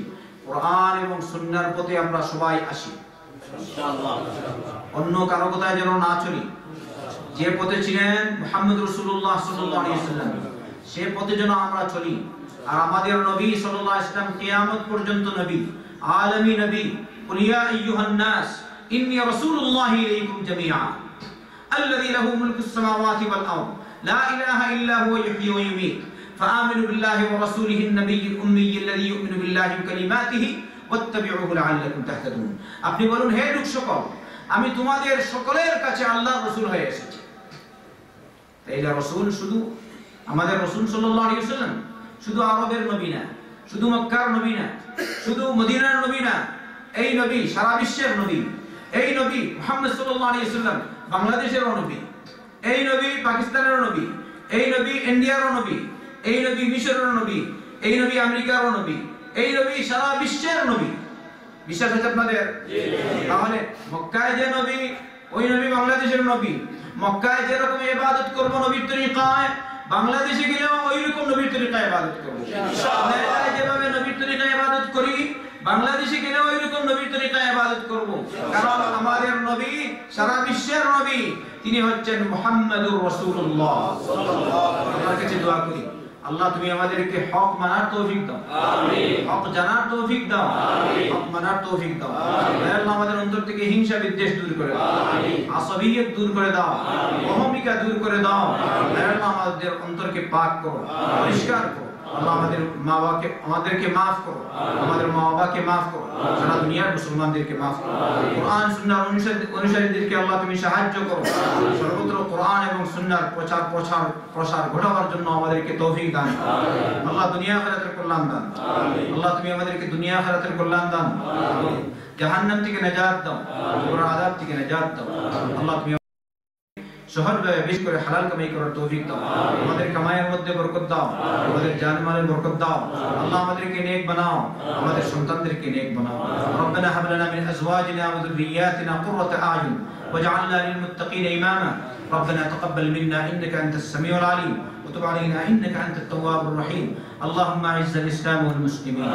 [SPEAKER 1] কোরআন এবং সুন্নাহর পথে আমরা সবাই আসি ইনশাআল্লাহ অন্য কারো কথায় যেন না চলি যে পথে ছিলেন মুহাম্মদ রাসূলুল্লাহ সাল্লাল্লাহু আলাইহি ওয়াসাল্লাম সে পথে যেন আমরা চলি আর আমাদের নবী সাল্লাল্লাহু আলাইহি ওয়াসাল্লাম কিয়ামত পর্যন্ত নবী আলামী নবী কুল ইয়া আইয়ুহান নাস ইন্নী রাসূলুল্লাহি ইলাইকুম জামিআ আল্লাযী লাহু মুলকুস সামাওয়াতি ওয়াল আরদ লা ইলাহা ইল্লা হুয়া ইহয়ী ওয়া ইউমীত فآمنوا بالله ورسوله النبي الأمي الذي يؤمن بالله وكلماته واتبعوه لعلكم تهتدون আপনি বলুন হে লোক সকল আমি তোমাদের সকলের কাছে আল্লাহর রাসূল হয়ে এসেছি তাইলে রাসূল শুধু আমাদের রাসূল সাল্লাল্লাহু আলাইহি ওয়াসাল্লাম শুধু আরবের নবী না শুধু মক্কার নবী না শুধু মদিনার নবী না এই নবী সারা বিশ্বের নবী এই নবী মুহাম্মদ সাল্লাল্লাহু আলাইহি ওয়াসাল্লাম বাংলাদেশেরও নবী এই নবী পাকিস্তানেরও নবী এই নবী ইন্ডিয়ারও নবী এই নবী মিশরের নবী এই নবী আমেরিকার নবী এই নবী সারা বিশ্বের নবী বিশ্বাস আছে আপনাদের তাহলে মক্কায় যে নবী ওই নবী বাংলাদেশের নবী মক্কায় যে রকম ইবাদত করব নবীর তরিকায় বাংলাদেশে গেলেও ওই রকম নবীর তরিকায় ইবাদত করব ইনশাআল্লাহ যেভাবে নবীর তরিকায় ইবাদত করি বাংলাদেশে গেলেও ওই রকম নবীর তরিকায় ইবাদত করব কারণ আমাদের নবী সারা বিশ্বের নবী তিনি হচ্ছেন মুহাম্মদুর রাসূলুল্লাহ সাল্লাল্লাহু আলাইহি ওয়াসাল্লাম আল্লাহর কাছে দোয়া করি আল্লাহ তুমি আমাদেরকে হক মানার তৌফিক দাও আমিন হক জানার তৌফিক দাও আমিন হক মানার তৌফিক দাও আমিন হে আল্লাহ আমাদের অন্তর থেকে হিংসা বিদ্বেষ দূর করে দাও আমিন আসাবিয়ত দূর করে দাও আমিন অহমিকা দূর করে দাও আমিন হে আল্লাহ আমাদের অন্তরকে পাক করো পরিষ্কার করো আল্লাহ আমাদেরকে maaf করো আমাদের মা বাবাকে maaf করো সারা দুনিয়ার মুসলমানদেরকে maaf করো কোরআন সুন্নাহ অনুসারীদেরকে আল্লাহ তুমি সাহায্য করো সর্বত্র কোরআন এবং সুন্নাহর প্রসার ঘটাবার জন্য আমাদেরকে তৌফিক দান আল্লাহ দুনিয়া আখিরাতের কল্যাণ দান আল্লাহ তুমি আমাদেরকে দুনিয়া আখিরাতের কল্যাণ দান জাহান্নাম থেকে নাজাত দাও কবরের আযাব থেকে নাজাত দাও আল্লাহ তুমি সহজভাবে বেশি করে হালাল কামাই করার তৌফিক দাও আমাদের কামাইয়ের মধ্যে বরকত দাও আমাদের জানমালে বরকত দাও আল্লাহ আমাদেরকে নেক বানাও আমাদের সন্তানদেরকে নেক বানাও রব্বানা হাব লানা মিন আজওয়াজিনা ওয়া যুররিয়াতিনা কুররাতা আ'য়ুন ওয়াজ'আলনা লিল মুত্তাকিনা ইমামা ربنا تقبل منا انك انت السميع العليم وتب علينا انك انت التواب الرحيم اللهم اعز الاسلام والمسلمين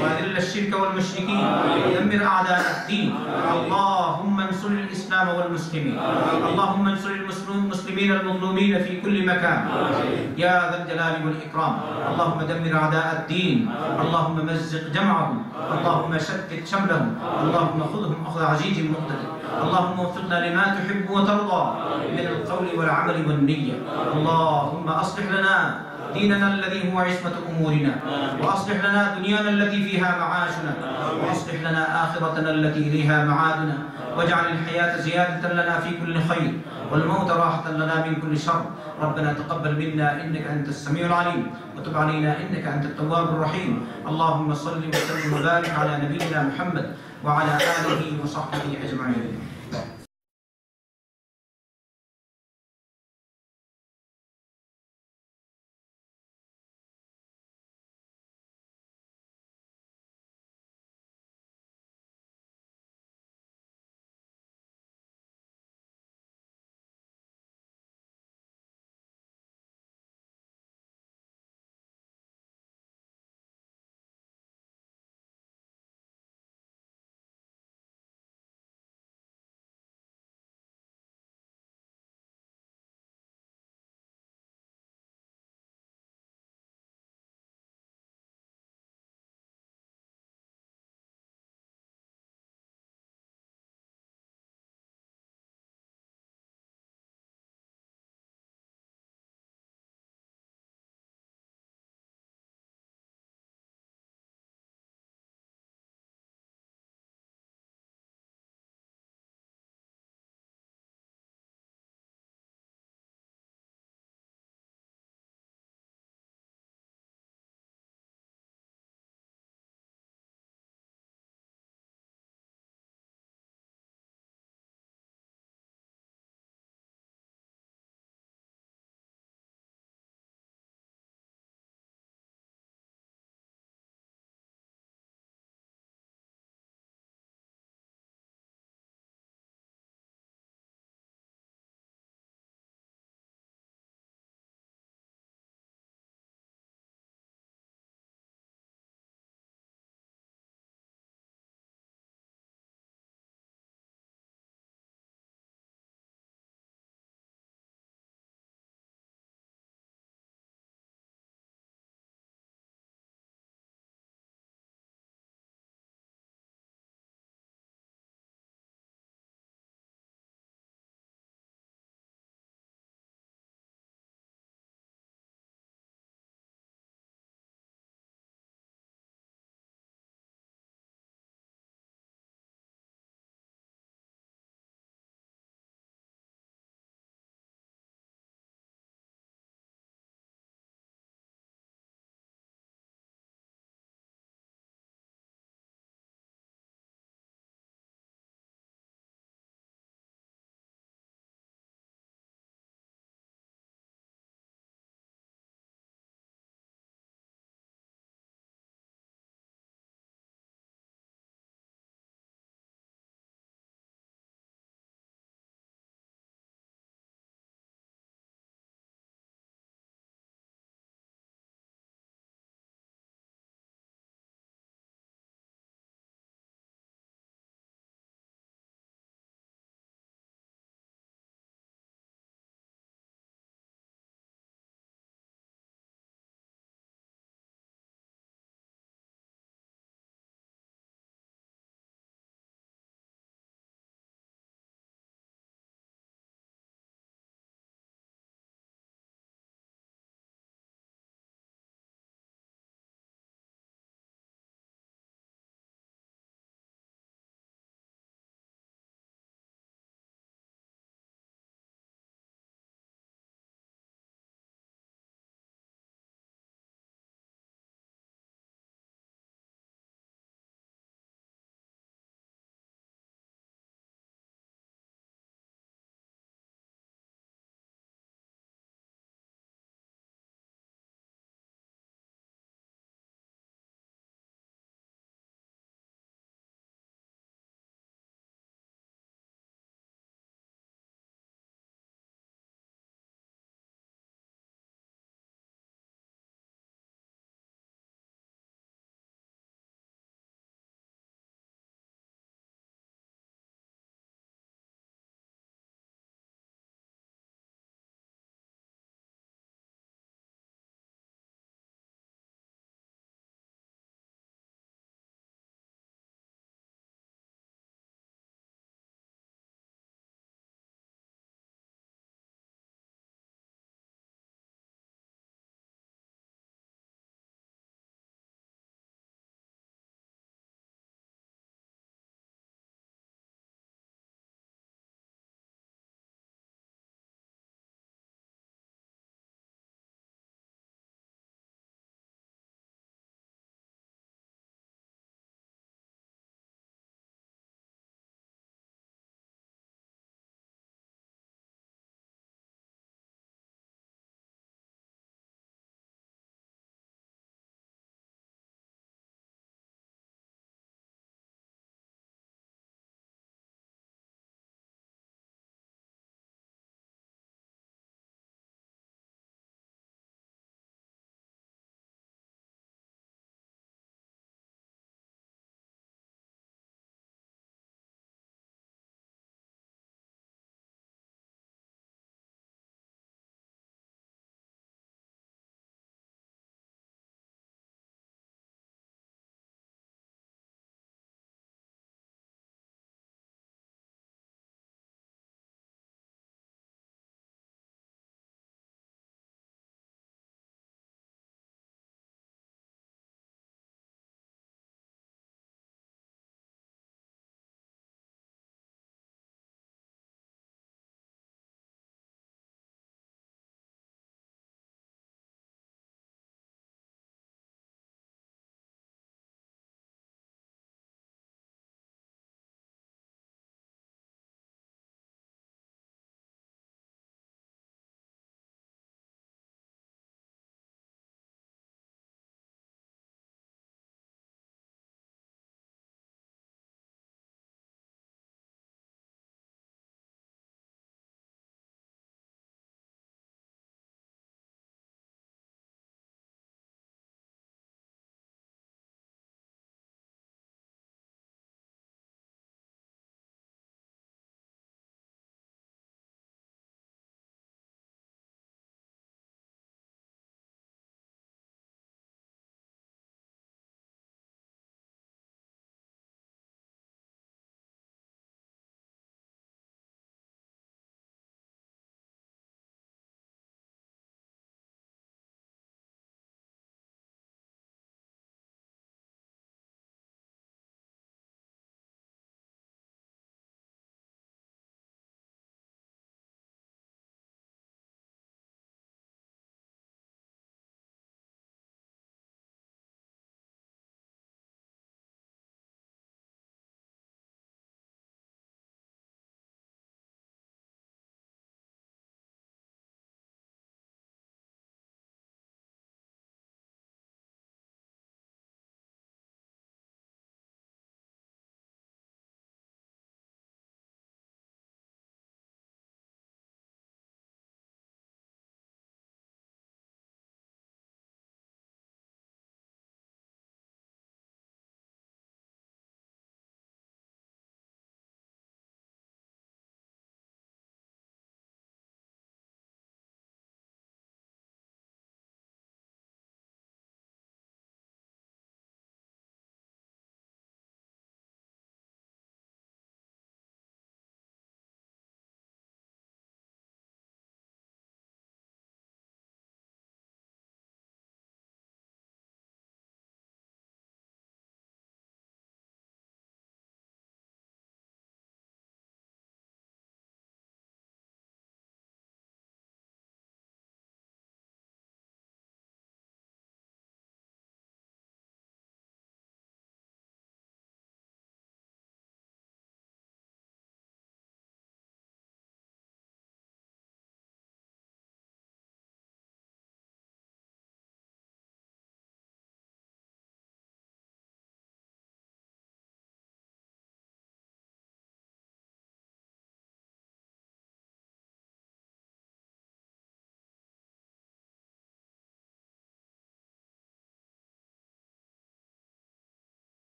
[SPEAKER 1] واذل الشرك والمشركين ودمر اعداء الدين اللهم انصر الاسلام والمسلمين اللهم انصر المسلمين المظلومين في كل مكان يا ذا الجلال والاكرام اللهم دمر اعداء الدين اللهم مزق جمعهم اللهم شتت شملهم اللهم خذهم اخذ عزيز مقتدر اللهم وفقنا لما تحب وترضى من القول والعمل والنية اللهم أصلح لنا ديننا الذي هو عصمة أمورنا وأصلح لنا دنيانا التي فيها معاشنا وأصلح لنا آخرتنا التي إليها معادنا واجعل الحياة زيادة لنا في كل خير والموت راحة لنا من كل شر ربنا تقبل منا إنك أنت السميع العليم وتب علينا إنك أنت التواب الرحيم اللهم صل وسلم وبارك على نبينا محمد وعلى آله وصحبه أجمعين